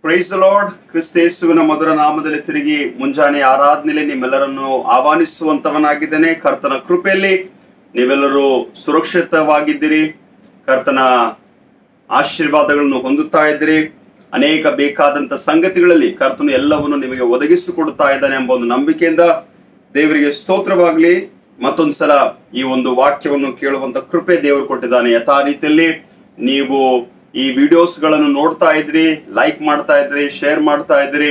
Praise the lord. ಕ್ರಿಸ್ತ ಯೇಸುವಿನ ಮಧುರ ನಾಮದಲ್ಲಿ ತಿರುಗಿ ಮುಂಜಾನೆ ಆರಾಧನೆಯಲ್ಲಿ ನಿಮ್ಮೆಲ್ಲರನ್ನು ಆಹ್ವಾನಿಸುವಂತವನಾಗಿದ್ದೇನೆ. ಕರ್ತನ ಕೃಪೆಯಲ್ಲಿ ನೀವೆಲ್ಲರೂ ಸುರಕ್ಷಿತವಾಗಿದ್ದೀರಿ, ಕರ್ತನ ಆಶೀರ್ವಾದಗಳನ್ನು ಹೊಂದುತ್ತಾ ಇದ್ದೀರಿ. ಅನೇಕ ಬೇಕಾದಂತ ಸಂಗತಿಗಳಲ್ಲಿ ಕರ್ತನು ಎಲ್ಲವನ್ನು ನಿಮಗೆ ಒದಗಿಸಿಕೊಡುತ್ತಾ ಇದ್ದಾನೆ ಎಂಬ ಒಂದು ನಂಬಿಕೆಯಿಂದ ದೇವರಿಗೆ ಸ್ತೋತ್ರವಾಗಲಿ. ಮತ್ತೊಂದ್ಸಲ ಈ ಒಂದು ವಾಕ್ಯವನ್ನು ಕೇಳುವಂತ ಕೃಪೆ ದೇವರು ಕೊಟ್ಟಿದ್ದಾನೆ. ಯಥಾ ರೀತಿಯಲ್ಲಿ ನೀವು ಈ ವಿಡಿಯೋಸ್ಗಳನ್ನು ನೋಡ್ತಾ ಇದ್ರಿ, ಲೈಕ್ ಮಾಡ್ತಾ ಇದ್ರಿ, ಶೇರ್ ಮಾಡ್ತಾ ಇದ್ರಿ,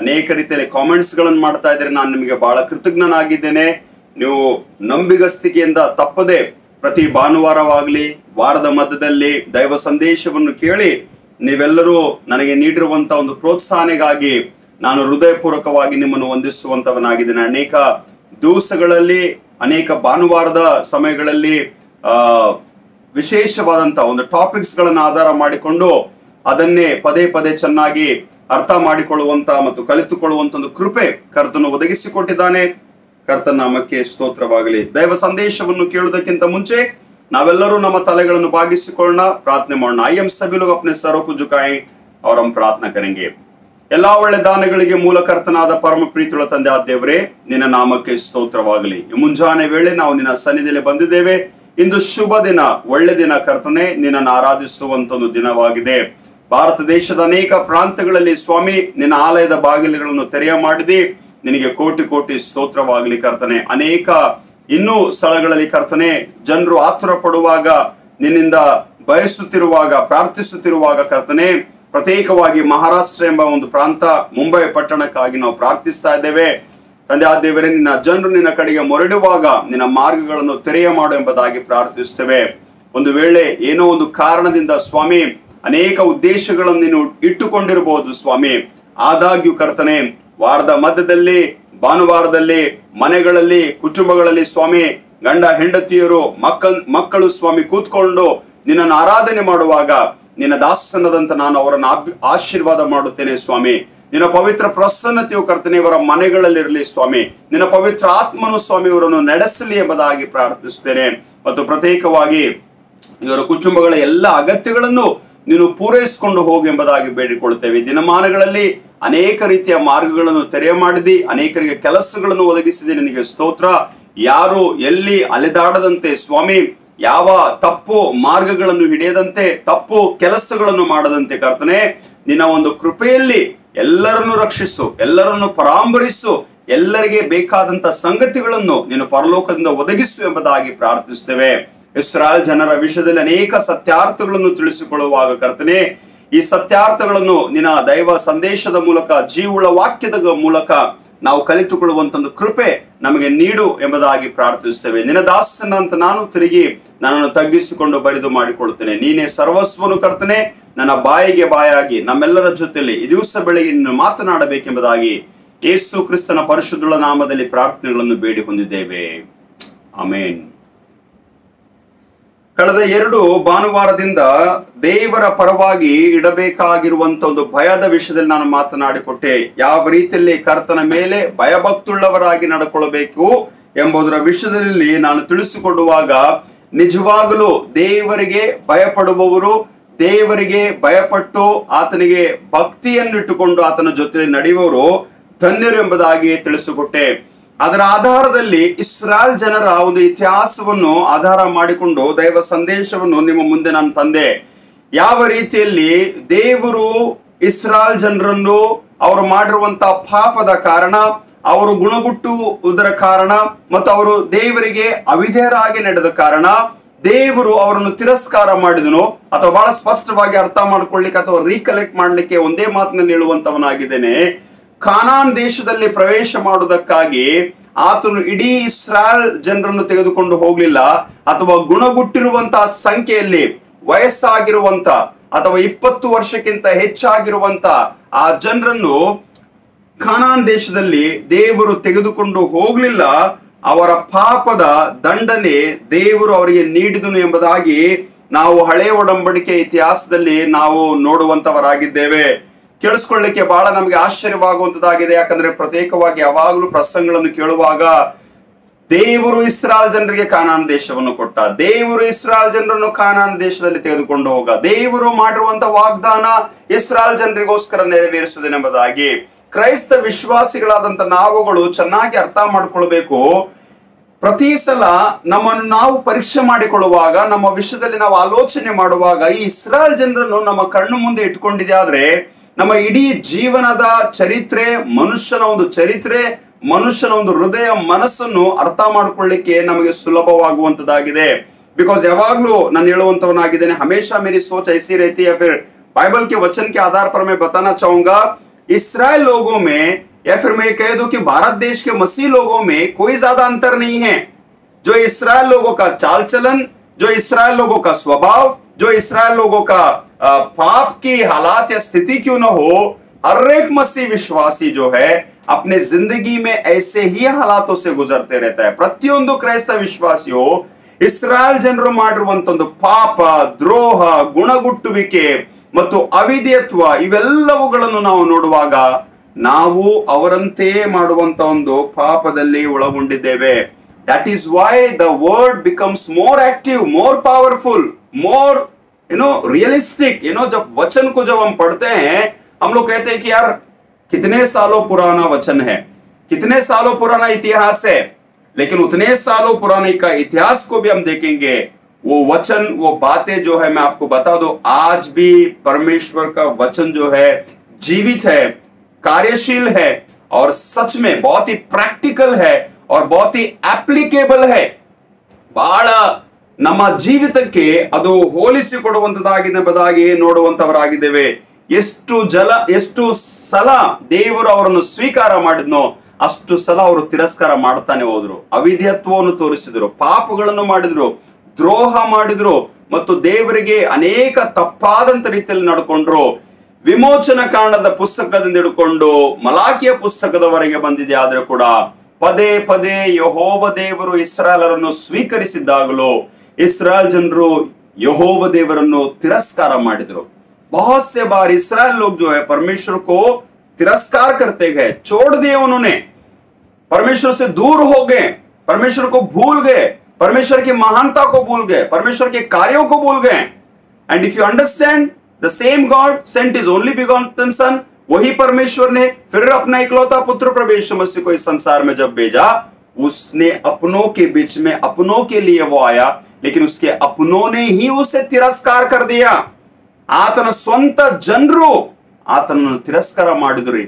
ಅನೇಕ ರೀತಿಯಲ್ಲಿ ಕಾಮೆಂಟ್ಸ್ ಗಳನ್ನು ಮಾಡ್ತಾ ಇದ್ರಿ. ನಾನು ನಿಮಗೆ ಬಹಳ ಕೃತಜ್ಞನಾಗಿದ್ದೇನೆ. ನೀವು ನಂಬಿಗಸ್ತಿಕೆಯಿಂದ ತಪ್ಪದೆ ಪ್ರತಿ ಭಾನುವಾರವಾಗ್ಲಿ ವಾರದ ಮಧ್ಯದಲ್ಲಿ ದೈವ ಸಂದೇಶವನ್ನು ಕೇಳಿ ನೀವೆಲ್ಲರೂ ನನಗೆ ನೀಡಿರುವಂತ ಒಂದು ಪ್ರೋತ್ಸಾಹನೆಗಾಗಿ ನಾನು ಹೃದಯಪೂರ್ವಕವಾಗಿ ನಿಮ್ಮನ್ನು ವಂದಿಸುವಂತವನಾಗಿದ್ದೇನೆ. ಅನೇಕ ದಿವಸಗಳಲ್ಲಿ ಅನೇಕ ಭಾನುವಾರದ ಸಮಯಗಳಲ್ಲಿ ವಿಶೇಷವಾದಂತ ಒಂದು ಟಾಪಿಕ್ಸ್ ಗಳನ್ನು ಆಧಾರ ಮಾಡಿಕೊಂಡು ಅದನ್ನೇ ಪದೇ ಪದೇ ಚೆನ್ನಾಗಿ ಅರ್ಥ ಮಾಡಿಕೊಳ್ಳುವಂತ ಮತ್ತು ಕಲಿತುಕೊಳ್ಳುವಂತ ಒಂದು ಕೃಪೆ ಕರ್ತನು ಒದಗಿಸಿಕೊಟ್ಟಿದ್ದಾನೆ. ಕರ್ತನ ನಾಮಕ್ಕೆ ಸ್ತೋತ್ರವಾಗಲಿ. ದೈವ ಸಂದೇಶವನ್ನು ಕೇಳುವುದಕ್ಕಿಂತ ಮುಂಚೆ ನಾವೆಲ್ಲರೂ ನಮ್ಮ ತಲೆಗಳನ್ನು ಬಾಗಿಸಿಕೊಳ್ಳೋಣ, ಪ್ರಾರ್ಥನೆ ಮಾಡೋಣ. ಐಎಂ ಸभी लोग अपने सरों को झुकाएं और हम प्रार्थना करेंगे. ಎಲ್ಲಾ ಒಳ್ಳೆ ದಾನಗಳಿಗೆ ಮೂಲ ಕರ್ತನಾದ ಪರಮ ಪ್ರೀತಿಯುಳ್ಳ ತಂದೆ ಆದ ದೇವರೇ, ನಿನ್ನ ನಾಮಕ್ಕೆ ಸ್ತೋತ್ರವಾಗಲಿ. ಮುಂಜಾನೆ ವೇಳೆ ನಾವು ನಿನ್ನ ಸನ್ನಿಧಿಯಲ್ಲಿ ಬಂದಿದ್ದೇವೆ. ಇಂದು ಶುಭ ದಿನ, ಒಳ್ಳೆ ದಿನ ಕರ್ತನೆ, ನಿನ್ನನ್ನು ಆರಾಧಿಸುವಂತ ಒಂದು ದಿನವಾಗಿದೆ. ಭಾರತ ದೇಶದ ಅನೇಕ ಪ್ರಾಂತಗಳಲ್ಲಿ ಸ್ವಾಮಿ ನಿನ್ನ ಆಲಯದ ಬಾಗಿಲುಗಳನ್ನು ತೆರೆಯ ಮಾಡಿದಿ. ನಿನಗೆ ಕೋಟಿ ಕೋಟಿ ಸ್ತೋತ್ರವಾಗಲಿ ಕರ್ತನೆ. ಅನೇಕ ಇನ್ನೂ ಸ್ಥಳಗಳಲ್ಲಿ ಕರ್ತನೆ ಜನರು ಆತುರ ಪಡುವಾಗ, ನಿನ್ನಿಂದ ಬಯಸುತ್ತಿರುವಾಗ, ಪ್ರಾರ್ಥಿಸುತ್ತಿರುವಾಗ ಕರ್ತನೆ, ಪ್ರತ್ಯೇಕವಾಗಿ ಮಹಾರಾಷ್ಟ್ರ ಎಂಬ ಒಂದು ಪ್ರಾಂತ, ಮುಂಬೈ ಪಟ್ಟಣಕ್ಕಾಗಿ ನಾವು ಪ್ರಾರ್ಥಿಸ್ತಾ ಇದ್ದೇವೆ. ತಂದೆ ಆ ದೇವರೇ, ನಿನ್ನ ಜನರು ನಿನ್ನ ಕಡೆಗೆ ಮೊರಡುವಾಗ ನಿನ್ನ ಮಾರ್ಗಗಳನ್ನು ತೆರೆಯ ಮಾಡು ಎಂಬುದಾಗಿ ಪ್ರಾರ್ಥಿಸ್ತೇವೆ. ಒಂದು ವೇಳೆ ಏನೋ ಒಂದು ಕಾರಣದಿಂದ ಸ್ವಾಮಿ ಅನೇಕ ಉದ್ದೇಶಗಳನ್ನು ನೀನು ಇಟ್ಟುಕೊಂಡಿರಬಹುದು ಸ್ವಾಮಿ. ಆದಾಗ್ಯೂ ಕರ್ತನೆ, ವಾರದ ಮಧ್ಯದಲ್ಲಿ ಭಾನುವಾರದಲ್ಲಿ ಮನೆಗಳಲ್ಲಿ ಕುಟುಂಬಗಳಲ್ಲಿ ಸ್ವಾಮಿ ಗಂಡ ಹೆಂಡತಿಯರು ಮಕ್ಕಳು ಸ್ವಾಮಿ ಕೂತ್ಕೊಂಡು ನಿನ್ನನ್ನು ಆರಾಧನೆ ಮಾಡುವಾಗ ನಿನ್ನ ದಾಸನದಂತ ನಾನು ಅವರನ್ನು ಆಶೀರ್ವಾದ ಮಾಡುತ್ತೇನೆ ಸ್ವಾಮಿ. ನಿನ್ನ ಪವಿತ್ರ ಪ್ರಸನ್ನತೆಯು ಕರ್ತನೆ ಇವರ ಮನೆಗಳಲ್ಲಿರಲಿ ಸ್ವಾಮಿ. ನಿನ್ನ ಪವಿತ್ರ ಆತ್ಮನು ಸ್ವಾಮಿ ಇವರನ್ನು ನಡೆಸಲಿ ಎಂಬುದಾಗಿ ಪ್ರಾರ್ಥಿಸುತ್ತೇನೆ. ಮತ್ತು ಪ್ರತ್ಯೇಕವಾಗಿ ಇವರ ಕುಟುಂಬಗಳ ಎಲ್ಲ ಅಗತ್ಯಗಳನ್ನು ನೀನು ಪೂರೈಸಿಕೊಂಡು ಹೋಗು ಎಂಬುದಾಗಿ ಬೇಡಿಕೊಳ್ಳುತ್ತೇವೆ. ದಿನಮಾನಗಳಲ್ಲಿ ಅನೇಕ ರೀತಿಯ ಮಾರ್ಗಗಳನ್ನು ತೆರೆಯ ಮಾಡಿದಿ, ಅನೇಕರಿಗೆ ಕೆಲಸಗಳನ್ನು ಒದಗಿಸಿದೆ. ನಿನಗೆ ಸ್ತೋತ್ರ. ಯಾರು ಎಲ್ಲಿ ಅಲೆದಾಡದಂತೆ ಸ್ವಾಮಿ, ಯಾವ ತಪ್ಪು ಮಾರ್ಗಗಳನ್ನು ಹಿಡಿಯದಂತೆ, ತಪ್ಪು ಕೆಲಸಗಳನ್ನು ಮಾಡದಂತೆ ಕರ್ತನೆ, ನಿನ್ನ ಒಂದು ಕೃಪೆಯಲ್ಲಿ ಎಲ್ಲರನ್ನು ರಕ್ಷಿಸು, ಎಲ್ಲರನ್ನು ಪರಾಂಬರಿಸು, ಎಲ್ಲರಿಗೆ ಬೇಕಾದಂತ ಸಂಗತಿಗಳನ್ನು ನೀನು ಪರಲೋಕದಿಂದ ಒದಗಿಸು ಎಂಬುದಾಗಿ ಪ್ರಾರ್ಥಿಸುತ್ತೇವೆ. ಇಸ್ರಾಯೇಲ್ ಜನರ ವಿಷಯದಲ್ಲಿ ಅನೇಕ ಸತ್ಯಾರ್ಥಗಳನ್ನು ತಿಳಿಸಿಕೊಳ್ಳುವಾಗ ಕರ್ತನೆ, ಈ ಸತ್ಯಾರ್ಥಗಳನ್ನು ನಿನ್ನ ದೈವ ಸಂದೇಶದ ಮೂಲಕ, ಜೀವುಳ ವಾಕ್ಯದ ಮೂಲಕ ನಾವು ಕಲಿತುಕೊಳ್ಳುವಂತ ಕೃಪೆ ನಮಗೆ ನೀಡು ಎಂಬುದಾಗಿ ಪ್ರಾರ್ಥಿಸುತ್ತೇವೆ. ನಿನ್ನ ದಾಸನಂತ ನಾನು ತಿರುಗಿ ನನ್ನನ್ನು ತಗ್ಗಿಸಿಕೊಂಡು ಬರಿದು ಮಾಡಿಕೊಳ್ಳುತ್ತೇನೆ. ನೀನೇ ಸರ್ವಸ್ವನು ಕರ್ತನೆ. ನನ್ನ ಬಾಯಿಗೆ ಬಾಯಾಗಿ ನಮ್ಮೆಲ್ಲರ ಜೊತೆಯಲ್ಲಿ ಈ ದಿವಸ ಬೆಳಗ್ಗೆ ನೀನು ಮಾತನಾಡಬೇಕೆಂಬುದಾಗಿ ಯೇಸು ಕ್ರಿಸ್ತನ ಪರಿಶುದ್ಧ ನಾಮದಲ್ಲಿ ಪ್ರಾರ್ಥನೆಗಳನ್ನು ಬೇಡಿ ಹೊಂದಿದ್ದೇವೆ. ಆಮೇನ್. ಕಳೆದ 2 ಭಾನುವಾರದಿಂದ ದೇವರ ಪರವಾಗಿ ಇಡಬೇಕಾಗಿರುವಂತ ಒಂದು ಭಯದ ವಿಷಯದಲ್ಲಿ ನಾನು ಮಾತನಾಡಿಕೊಟ್ಟೆ. ಯಾವ ರೀತಿಯಲ್ಲಿ ಕರ್ತನ ಮೇಲೆ ಭಯಭಕ್ತುಳ್ಳವರಾಗಿ ನಡ್ಕೊಳ್ಬೇಕು ಎಂಬುದರ ವಿಷಯದಲ್ಲಿ ನಾನು ತಿಳಿಸಿಕೊಡುವಾಗ, ನಿಜವಾಗಲೂ ದೇವರಿಗೆ ಭಯಪಡುವವರು, ದೇವರಿಗೆ ಭಯಪಟ್ಟು ಆತನಿಗೆ ಭಕ್ತಿಯನ್ನು ಇಟ್ಟುಕೊಂಡು ಆತನ ಜೊತೆ ನಡೆಯುವವರು ಧನ್ಯರು ಎಂಬುದಾಗಿ ತಿಳಿಸಿಕೊಟ್ಟೆ. ಅದರ ಆಧಾರದಲ್ಲಿ ಇಸ್ರಾಯೇಲ್ ಜನರ ಒಂದು ಇತಿಹಾಸವನ್ನು ಆಧಾರ ಮಾಡಿಕೊಂಡು ದೈವ ಸಂದೇಶವನ್ನು ನಿಮ್ಮ ಮುಂದೆ ನಾನು ತಂದೆ. ಯಾವ ರೀತಿಯಲ್ಲಿ ದೇವರು ಇಸ್ರಾಯೇಲ್ ಜನರನ್ನು ಅವರು ಮಾಡಿರುವಂತಹ ಪಾಪದ ಕಾರಣ, ಅವರು ಗುಣಗುಟ್ಟುವುದರ ಕಾರಣ ಮತ್ತು ಅವರು ದೇವರಿಗೆ ಅವಿಧೇಯರಾಗಿ ನಡೆದ ಕಾರಣ ದೇವರು ಅವರನ್ನು ತಿರಸ್ಕಾರ ಮಾಡಿದನು. ಅಥವಾ ಬಹಳ ಸ್ಪಷ್ಟವಾಗಿ ಅರ್ಥ ಮಾಡ್ಕೊಳ್ಳಿಕ್ಕೆ ಅಥವಾ ರೀಕಲೆಕ್ಟ್ ಮಾಡ್ಲಿಕ್ಕೆ ಒಂದೇ ಮಾತಿನಲ್ಲಿ ಹೇಳುವಂತವನಾಗಿದ್ದೇನೆ. ಕಾನಾನ್ ದೇಶದಲ್ಲಿ ಪ್ರವೇಶ ಮಾಡುವುದಕ್ಕಾಗಿ ಆತನು ಇಡೀ ಇಸ್ರಾಯೇಲ್ ಜನರನ್ನು ತೆಗೆದುಕೊಂಡು ಹೋಗ್ಲಿಲ್ಲ. ಅಥವಾ ಗುಣಗುಟ್ಟಿರುವಂತಹ ಸಂಖ್ಯೆಯಲ್ಲಿ ವಯಸ್ಸಾಗಿರುವಂತ ಅಥವಾ 20 ವರ್ಷಕ್ಕಿಂತ ಹೆಚ್ಚಾಗಿರುವಂತ ಆ ಜನರನ್ನು ಕಾನಾನ್ ದೇಶದಲ್ಲಿ ದೇವರು ತೆಗೆದುಕೊಂಡು ಹೋಗ್ಲಿಲ್ಲ. ಅವರ ಪಾಪದ ದಂಡನೆ ದೇವರು ಅವರಿಗೆ ನೀಡಿದನು ಎಂಬುದಾಗಿ ನಾವು ಹಳೆಯ ಒಡಂಬಡಿಕೆ ಇತಿಹಾಸದಲ್ಲಿ ನಾವು ನೋಡುವಂತವರಾಗಿದ್ದೇವೆ. ಕೇಳಿಸ್ಕೊಳ್ಳಿಕ್ಕೆ ಬಹಳ ನಮಗೆ ಆಶ್ಚರ್ಯವಾಗುವಂತದ್ದಾಗಿದೆ. ಯಾಕಂದ್ರೆ ಪ್ರತ್ಯೇಕವಾಗಿ ಯಾವಾಗಲೂ ಪ್ರಸಂಗಗಳನ್ನು ಕೇಳುವಾಗ ದೇವರು ಇಸ್ರಾಯೇಲ್ ಜನರಿಗೆ ಕಾನಾನ್ ದೇಶವನ್ನು ಕೊಟ್ಟ. ದೇವರು ಇಸ್ರಾಯೇಲ್ ಜನರನ್ನು ಕಾನಾನ್ ದೇಶದಲ್ಲಿ ತೆಗೆದುಕೊಂಡು ಹೋಗ. ದೇವರು ಮಾಡಿರುವಂತ ವಾಗ್ದಾನ ಇಸ್ರಾಯೇಲ್ ಜನರಿಗೋಸ್ಕರ ನೆರವೇರಿಸುವುದೆಂಬುದಾಗಿ ಕ್ರೈಸ್ತ ವಿಶ್ವಾಸಿಗಳಾದಂತ ನಾವುಗಳು ಚೆನ್ನಾಗಿ ಅರ್ಥ ಮಾಡ್ಕೊಳ್ಬೇಕು. ಪ್ರತಿ ಸಲ ನಮ್ಮನ್ನು ನಾವು ಪರೀಕ್ಷೆ ಮಾಡಿಕೊಳ್ಳುವಾಗ, ನಮ್ಮ ವಿಷಯದಲ್ಲಿ ನಾವು ಆಲೋಚನೆ ಮಾಡುವಾಗ ಈ ಇಸ್ರಾಯೇಲ್ ಜನರನ್ನು ನಮ್ಮ ಕಣ್ಣು ಮುಂದೆ ಇಟ್ಕೊಂಡಿದೆ ಆದ್ರೆ ನಮ್ಮ ಇಡೀ ಜೀವನದ ಚರಿತ್ರೆ, ಮನುಷ್ಯನ ಒಂದು ಚರಿತ್ರೆ, ಮನುಷ್ಯನ ಒಂದು ಹೃದಯ ಮನಸ್ಸನ್ನು ಅರ್ಥ ಮಾಡ್ಕೊಳ್ಳಿಕ್ಕೆ ನಮಗೆ ಸುಲಭವಾಗುವಂತದ್ದಾಗಿದೆ. बिकॉज यावागलू ನಾನು ಹೇಳುವಂತವನಾಗಿದ್ದೇನೆ, हमेशा मेरी सोच ऐसी रहती है। फिर बाइबल के वचन के आधार पर मैं बताना चाहूंगा, इसराइल लोगों में या फिर मैं कह दूं कि भारत देश के मसीह लोगों में कोई ज्यादा अंतर नहीं है। जो इसराइल लोगों का चाल चलन, जो इसराइल लोगों का स्वभाव, जो इसराइल लोगों का पाप की हालात या स्थिति क्यों न हो, हर एक मसीह विश्वासी जो है अपने जिंदगी में ऐसे ही हालातों से गुजरते रहता है। ಪ್ರತಿಯೊಂದು ಕ್ರೈಸ್ತ ವಿಶ್ವಾಸಿಯು ಇಸ್ರಾಯೇಲ್ ಜನರು ಮಾಡಿರುವಂತ ಒಂದು ಪಾಪ, ದ್ರೋಹ, ಗುಣಗುಟ್ಟುವಿಕೆ ಮತ್ತು ಅವಿಧೇಯತ್ವ ಇವೆಲ್ಲವುಗಳನ್ನು ನಾವು ನೋಡುವಾಗ ನಾವು ಅವರಂತೆ ಮಾಡುವಂತ ಒಂದು ಪಾಪದಲ್ಲಿ ಒಳಗೊಂಡಿದ್ದೇವೆ. That is why the word becomes more active, more powerful, more realistic. जब वचन को जब हम पढ़ते हैं, हम लोग कहते हैं कि यार कितने सालों पुराना वचन है, कितने सालों पुराना इतिहास है, लेकिन उतने सालों पुराने का इतिहास को भी हम देखेंगे, वो वचन, वो बातें जो है, मैं आपको बता दूं, आज भी परमेश्वर का वचन जो है जीवित है, कार्यशील है और सच में बहुत ही प्रैक्टिकल है और बहुत ही एप्लीकेबल है. ಬಹಳ ನಮ್ಮ ಜೀವಿತಕ್ಕೆ ಅದು ಹೋಲಿಸಿಕೊಡುವಂತದಾಗಿ ನೋಡುವಂತವರಾಗಿದ್ದೇವೆ. ಎಷ್ಟು ಸಲ ದೇವರು ಅವರನ್ನು ಸ್ವೀಕಾರ ಮಾಡಿದ್ನೋ ಅಷ್ಟು ಸಲ ಅವರು ತಿರಸ್ಕಾರ ಮಾಡ್ತಾನೆ ಹೋದ್ರು, ಅವಿಧೇಯತ್ವವನ್ನು ತೋರಿಸಿದ್ರು, ಪಾಪಗಳನ್ನು ಮಾಡಿದ್ರು, ದ್ರೋಹ ಮಾಡಿದ್ರು ಮತ್ತು ದೇವರಿಗೆ ಅನೇಕ ತಪ್ಪಾದಂತ ರೀತಿಯಲ್ಲಿ ನಡ್ಕೊಂಡ್ರು. ವಿಮೋಚನ ಕಾಂಡದ ಪುಸ್ತಕದಿಂದ ಹಿಡ್ಕೊಂಡು ಮಲಾಕಿಯ ಪುಸ್ತಕದವರೆಗೆ ಬಂದಿದೆ. ಆದ್ರೆ ಕೂಡ ಪದೇ ಪದೇ ಯೆಹೋವ ದೇವರು ಇಸ್ರಾಯೇಲರನ್ನು ಸ್ವೀಕರಿಸಿದ್ದಾಗಲೂ ಇಸ್ರಾಯೇಲ್ ಜನರು ಯೆಹೋವ ದೇವರನ್ನು ತಿರಸ್ಕಾರ ಮಾಡಿದ್ರು. बहुत से बार इस्राएल लोग जो है परमेश्वर को तिरस्कार करते गए, छोड़ दिए, उन्होंने परमेश्वर से दूर हो गए, परमेश्वर को भूल गए, परमेश्वर की महानता को भूल गए, परमेश्वर के कार्यों को भूल गए. And if you understand, the same God sent his only begotten son, वही परमेश्वर ने फिर अपना इकलौता पुत्र प्रभु यीशु मसीह को इस संसार में जब भेजा, उसने अपनों के बीच में अपनों के लिए वो आया, लेकिन उसके अपनों ने ही उसे तिरस्कार कर दिया. ಆತನ ಸ್ವಂತ ಜನರು ಆತನನ್ನು ತಿರಸ್ಕಾರ ಮಾಡಿದ್ರು,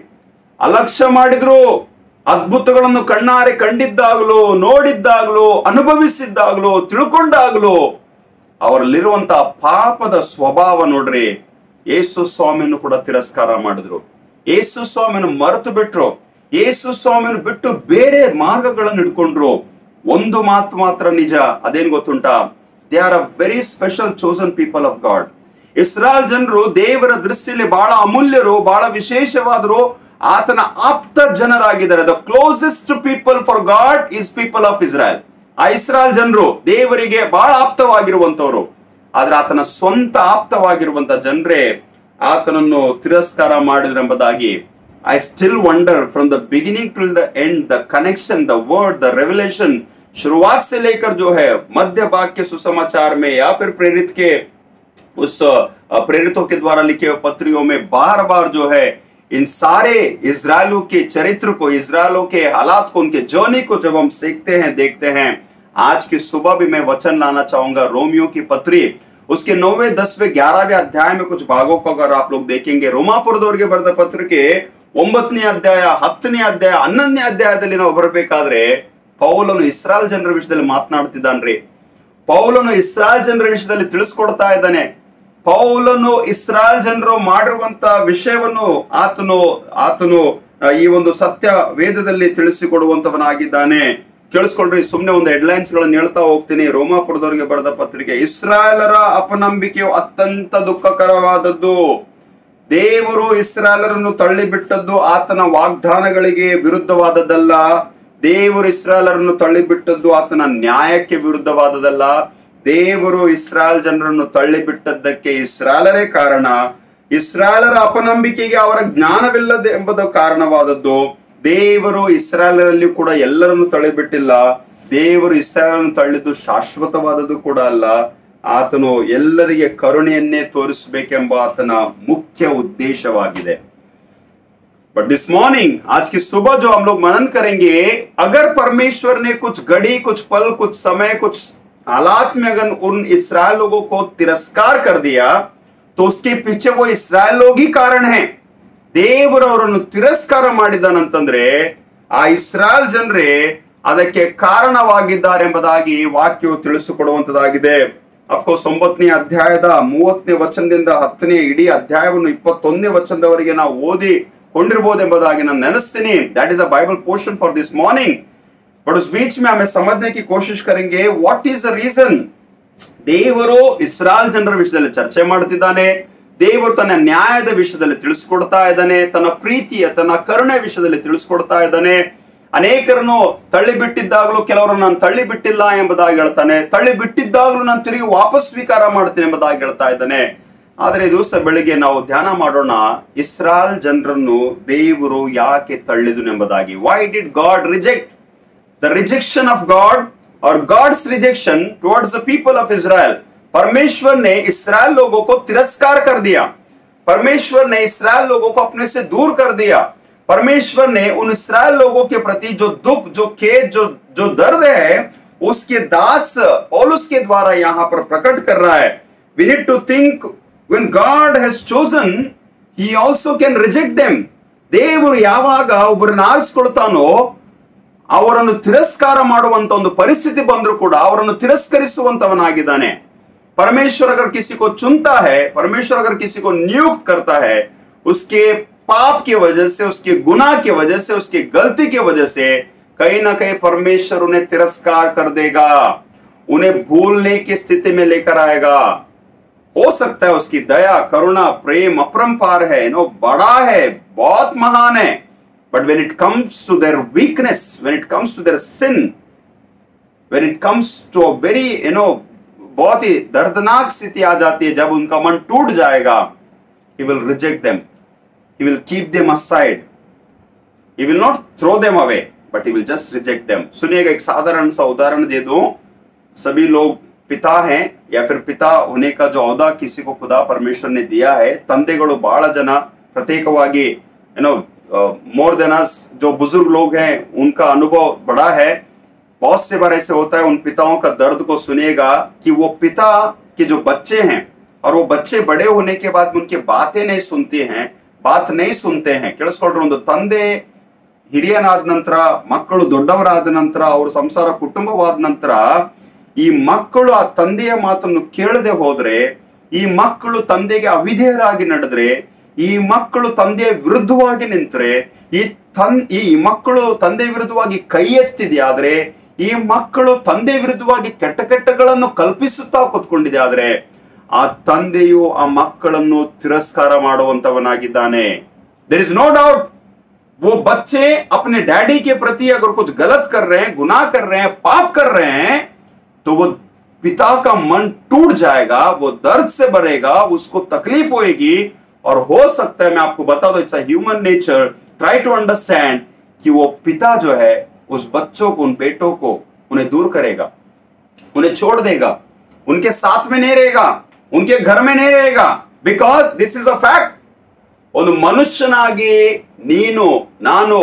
ಅಲಕ್ಷ್ಯ ಮಾಡಿದ್ರು. ಅದ್ಭುತಗಳನ್ನು ಕಣ್ಣಾರೆ ಕಂಡಿದ್ದಾಗಲೂ, ನೋಡಿದ್ದಾಗಲೂ, ಅನುಭವಿಸಿದ್ದಾಗಲೂ, ತಿಳ್ಕೊಂಡಾಗಲೂ ಅವರಲ್ಲಿರುವಂತಹ ಪಾಪದ ಸ್ವಭಾವ ನೋಡ್ರಿ. ಯೇಸು ಸ್ವಾಮಿಯನ್ನು ಕೂಡ ತಿರಸ್ಕಾರ ಮಾಡಿದ್ರು, ಯೇಸು ಸ್ವಾಮಿಯನ್ನು ಮರೆತು ಬಿಟ್ರು, ಯೇಸು ಸ್ವಾಮಿಯನ್ನು ಬಿಟ್ಟು ಬೇರೆ ಮಾರ್ಗಗಳನ್ನು ಹಿಡ್ಕೊಂಡ್ರು. ಒಂದು ಮಾತು ಮಾತ್ರ ನಿಜ, ಅದೇನ್ ಗೊತ್ತುಂಟಾ? They are a very special chosen people of God. ಇಸ್ರಾಯೇಲ್ ಜನರು ದೇವರ ದೃಷ್ಟಿಯಲ್ಲಿ ಬಹಳ ಅಮೂಲ್ಯರು, ಬಹಳ ವಿಶೇಷವಾದರು, ಆತನ ಆಪ್ತ ಜನರಾಗಿದ್ದಾರೆ. The closest people for God is people of Israel. ಆ ಇಸ್ರಾಯೇಲ್ ಜನರು ದೇವರಿಗೆ ಬಹಳ ಆಪ್ತವಾಗಿರುವಂತವರು. ಆದ್ರೆ ಆತನ ಸ್ವಂತ ಆಪ್ತವಾಗಿರುವಂತ ಜನರೇ ಆತನನ್ನು ತಿರಸ್ಕಾರ ಮಾಡಿದ್ರೆಂಬುದಾಗಿ I still wonder from the beginning till the end the connection, the word, the revelation, शुरुआत से लेकर जो है मध्य भाग के सुसमाचार में या फिर प्रेरित के उस प्रेरितों के द्वारा लिखे हुए पत्रियों में बार बार जो है इन सारे इजरायलों के चरित्र को, इजरायलों के हालात को, उनके जर्नी को जब हम सीखते हैं, देखते हैं, आज की सुबह भी मैं वचन लाना चाहूंगा रोमियो की पत्री, उसके 9वें, 10वें, 11वें अध्याय में कुछ भागों को अगर आप लोग देखेंगे, ರೋಮಾಪುರದವರಿಗೆ ಬರೆದ ಪತ್ರಿಕೆ 9ನೇ ಅಧ್ಯಾಯ, 10ನೇ ಅಧ್ಯಾಯ, 11ನೇ ಅಧ್ಯಾಯದಲ್ಲಿ ನಾವು ಬರಬೇಕಾದ್ರೆ ಪೌಲನು ಇಸ್ರಾಯೇಲ್ ಜನರ ವಿಷಯದಲ್ಲಿ ಮಾತನಾಡ್ತಿದ್ದಾನ್ರಿ. ಪೌಲನು ಇಸ್ರಾಯೇಲ್ ಜನರ ವಿಷಯದಲ್ಲಿ ತಿಳಿಸ್ಕೊಡ್ತಾ ಇದ್ದಾನೆ. ಪೌಲನು ಇಸ್ರಾಯೇಲ್ ಜನರು ಮಾಡಿರುವಂತ ವಿಷಯವನ್ನು ಆತನು ಈ ಒಂದು ಸತ್ಯ ವೇದದಲ್ಲಿ ತಿಳಿಸಿಕೊಡುವಂತವನಾಗಿದ್ದಾನೆ. ಕೇಳಿಸ್ಕೊಳ್ರಿ, ಸುಮ್ನೆ ಒಂದು ಹೆಡ್ಲೈನ್ಸ್ ಗಳನ್ನು ಹೇಳ್ತಾ ಹೋಗ್ತೀನಿ. ರೋಮಾಪುರದವರಿಗೆ ಬರೆದ ಪತ್ರಿಕೆ, ಇಸ್ರಾಯೇಲರ ಅಪನಂಬಿಕೆಯು ಅತ್ಯಂತ ದುಃಖಕರವಾದದ್ದು. ದೇವರು ಇಸ್ರಾಯೇಲರನ್ನು ತಳ್ಳಿಬಿಟ್ಟದ್ದು ಆತನ ವಾಗ್ದಾನಗಳಿಗೆ ವಿರುದ್ಧವಾದದ್ದಲ್ಲ. ದೇವರು ಇಸ್ರಾಯೇಲರನ್ನು ತಳ್ಳಿಬಿಟ್ಟದ್ದು ಆತನ ನ್ಯಾಯಕ್ಕೆ ವಿರುದ್ಧವಾದದಲ್ಲ. ದೇವರು ಇಸ್ರಾಯೇಲ್ ಜನರನ್ನು ತಳ್ಳಿಬಿಟ್ಟದ್ದಕ್ಕೆ ಇಸ್ರಾಯೇಲರೇ ಕಾರಣ. ಇಸ್ರಾಯೇಲರ ಅಪನಂಬಿಕೆಗೆ ಅವರ ಜ್ಞಾನವಿಲ್ಲದೆ ಎಂಬುದು ಕಾರಣವಾದದ್ದು. ದೇವರು ಇಸ್ರಾಯೇಲರಲ್ಲಿ ಕೂಡ ಎಲ್ಲರನ್ನು ತಳ್ಳಿಬಿಟ್ಟಿಲ್ಲ. ದೇವರು ಇಸ್ರಾಯೇಲನ್ನು ತಳ್ಳಿದ್ದು ಶಾಶ್ವತವಾದದ್ದು ಕೂಡ ಅಲ್ಲ, ಆತನು ಎಲ್ಲರಿಗೆ ಕರುಣೆಯನ್ನೇ ತೋರಿಸಬೇಕೆಂಬ ಆತನ ಮುಖ್ಯ उद्देश्यवाಗಿದೆ। बट दिस मॉर्निंग, आज की सुबह जो हम लोग मनन करेंगे, अगर परमेश्वर ने कुछ घड़ी, कुछ पल, कुछ समय, कुछ हालात में अगर उन इस्राएल लोगों को तिरस्कार कर दिया, तो उसके पीछे वो इस्राएल लोग ही कारण है। ದೇವರು ಅವರನ್ನು ತಿರಸ್ಕಾರ ಮಾಡಿದನಂತಂದ್ರೆ ಆ ಇಸ್ರಾಯೇಲ್ ಜನರೇ ಅದಕ್ಕೆ ಕಾರಣವಾಗಿದ್ದಾರೆ ಎಂಬುದಾಗಿ ವಾಕ್ಯವು ತಿಳಿಸಿಕೊಡುವಂತದ್ದಾಗಿದೆ। ಅಫ್ಕೋರ್ಸ್ 9ನೇ ಅಧ್ಯಾಯದ 30ನೇ ವಚನದಿಂದ 10ನೇ ಇಡೀ ಅಧ್ಯಾಯವನ್ನು 21ನೇ ವಚನದವರೆಗೆ ನಾವು ಓದಿ ಕೊಂಡಿರಬಹುದೆಂಬುದಾಗಿ ನಾನು ನೆನೆಸ್ತೀನಿ। That is a Bible portion for this morning. But उस बीच में हमें समझने की कोशिश करेंगे व्हाट इज द रीजन। ದೇವರು ಇಸ್ರಾಯೇಲ್ ಜನರ ವಿಷಯದಲ್ಲಿ ಚರ್ಚೆ ಮಾಡುತ್ತಿದ್ದಾನೆ, ದೇವರು ತನ್ನ ನ್ಯಾಯದ ವಿಷಯದಲ್ಲಿ ತಿಳಿಸಿಕೊಡ್ತಾ ಇದ್ದಾನೆ, ತನ್ನ ಪ್ರೀತಿಯ ತನ್ನ ಕರುಣೆ ವಿಷಯದಲ್ಲಿ ತಿಳಿಸಿಕೊಡ್ತಾ ಇದ್ದಾನೆ। ಅನೇಕರನ್ನು ತಳ್ಳಿ ಬಿಟ್ಟಿದ್ದಾಗಲೂ ಕೆಲವರನ್ನು ನಾನು ತಳ್ಳಿ ಬಿಟ್ಟಿಲ್ಲ ಎಂಬುದಾಗಿ ಹೇಳ್ತಾನೆ, ತಳ್ಳಿ ಬಿಟ್ಟಿದ್ದಾಗಲೂ ನಾನು ತಿರುಗಿ ವಾಪಸ್ ಸ್ವೀಕಾರ ಮಾಡ್ತೀನಿ ಎಂಬುದಾಗಿ ಹೇಳ್ತಾ ಇದ್ದಾನೆ। ಆದರೆ ದಿವಸ ಬೆಳಿಗ್ಗೆ ನಾವು ಧ್ಯಾನ ಮಾಡೋಣ, ಇಸ್ರಾಯೇಲ್ ಜನರನ್ನು ದೇವರು ಯಾಕೆ ತಳ್ಳಿದನು ಎಂಬುದಾಗಿ। Why did God reject? The rejection of God और God's rejection towards the people of Israel. परमेश्वर ने इस्राएल लोगों को तिरस्कार कर दिया, परमेश्वर ने इस्राएल लोगों को अपने से दूर कर दिया। परमेश्वर ने उन इस्राएल लोगों के प्रति जो दुख, जो खेद, जो दर्द है, उसके दास पौलुस के द्वारा यहां पर प्रकट कर रहा है। We need to think when God has chosen, he also can reject them. ದೇವರು ಯಾವಾಗ ಒಬ್ಬರನ್ನ ಆರಿಸಿಕೊಳ್ತಾನೋ ಅವರನ್ನು ತಿರಸ್ಕಾರ ಮಾಡುವಂತ ಒಂದು ಪರಿಸ್ಥಿತಿ ಬಂದರೂ ಕೂಡ ಅವರನ್ನು ತಿರಸ್ಕರಿಸುವಂತವನಾಗಿದ್ದಾನೆ। परमेश्वर अगर किसी को चुनता है, परमेश्वर अगर किसी को नियुक्त करता है, उसके पाप की वजह से, उसके गुनाह की वजह से, उसकी गलती की वजह से कहीं ना कहीं परमेश्वर उन्हें तिरस्कार कर देगा, उन्हें भूलने की स्थिति में लेकर आएगा। हो सकता है उसकी दया, करुणा, प्रेम अपरंपार है, बड़ा है, बहुत महान है। But when it comes to their weakness, when it comes to their sin, when it comes to a very बहुत ही दर्दनाक स्थिति आ जाती है, जब उनका मन टूट जाएगा, he will reject them, he will keep them aside, he will not throw them away, but he will just reject them। सुनिएगा, एक साधारण सा उदाहरण दे दूं। सभी लोग पिता हैं या फिर पिता होने का जो औदा किसी को खुदा परमेश्वर ने दिया है, ತಂದೆಗಳು ಬಹಳ ಜನ ಪ್ರತ್ಯೇಕವಾಗಿ मोर देन अस जो बुजुर्ग लोग हैं उनका अनुभव बड़ा है। बहुत से बार ऐसे होता है, उन पिताओं का दर्द को सुनिएगा कि वो पिता के जो बच्चे हैं और वो बच्चे बड़े होने के बाद उनकी बातें नहीं सुनते हैं, बात नहीं सुनते हैं। ಕೇಳಿಸ್ಕೊಳ್ರಿ, ಒಂದು ತಂದೆ ಹಿರಿಯನಾದ ನಂತರ, ಮಕ್ಕಳು ದೊಡ್ಡವರಾದ ನಂತರ, ಅವ್ರ ಸಂಸಾರ ಕುಟುಂಬವಾದ ನಂತರ ಈ ಮಕ್ಕಳು ಆ ತಂದೆಯ ಮಾತನ್ನು ಕೇಳದೆ ಹೋದ್ರೆ, ಈ ಮಕ್ಕಳು ತಂದೆಗೆ ಅವಿಧೇಯರಾಗಿ ನಡೆದ್ರೆ, ಈ ಮಕ್ಕಳು ತಂದೆಯ ವಿರುದ್ಧವಾಗಿ ನಿಂತರೆ, ಈ ಮಕ್ಕಳು ತಂದೆ ವಿರುದ್ಧವಾಗಿ ಕೈ ಎತ್ತಿದೆ ಆದ್ರೆ, ಈ ಮಕ್ಕಳು ತಂದೆ ವಿರುದ್ಧವಾಗಿ ಕೆಟ್ಟ ಕೆಟ್ಟಗಳನ್ನು ಕಲ್ಪಿಸುತ್ತಾ ಕೂತ್ಕೊಂಡಿದೆ ಆದ್ರೆ, ಆ ತಂದೆಯು ಆ ಮಕ್ಕಳನ್ನು ತಿರಸ್ಕಾರ ಮಾಡುವಂತವನಾಗಿದ್ದಾನೆ। देयर इज नो डाउट वो बच्चे अपने डैडी के प्रति अगर कुछ गलत कर रहे हैं, गुनाह कर रहे हैं, पाप कर रहे हैं, तो वो पिता का मन टूट जाएगा, वो दर्द से भरेगा, उसको तकलीफ होगी। और हो सकता है, मैं आपको बता दूं, it's a human nature, try to understand कि वो पिता जो है उस बच्चों को, उन बेटों को उन्हें दूर करेगा, उन्हें छोड़ देगा, उनके साथ में नहीं रहेगा, उनके घर में नहीं रहेगा, because this is a fact. ಒಂದು ಮನುಷ್ಯನಾಗಿ ನೀನು ನಾನು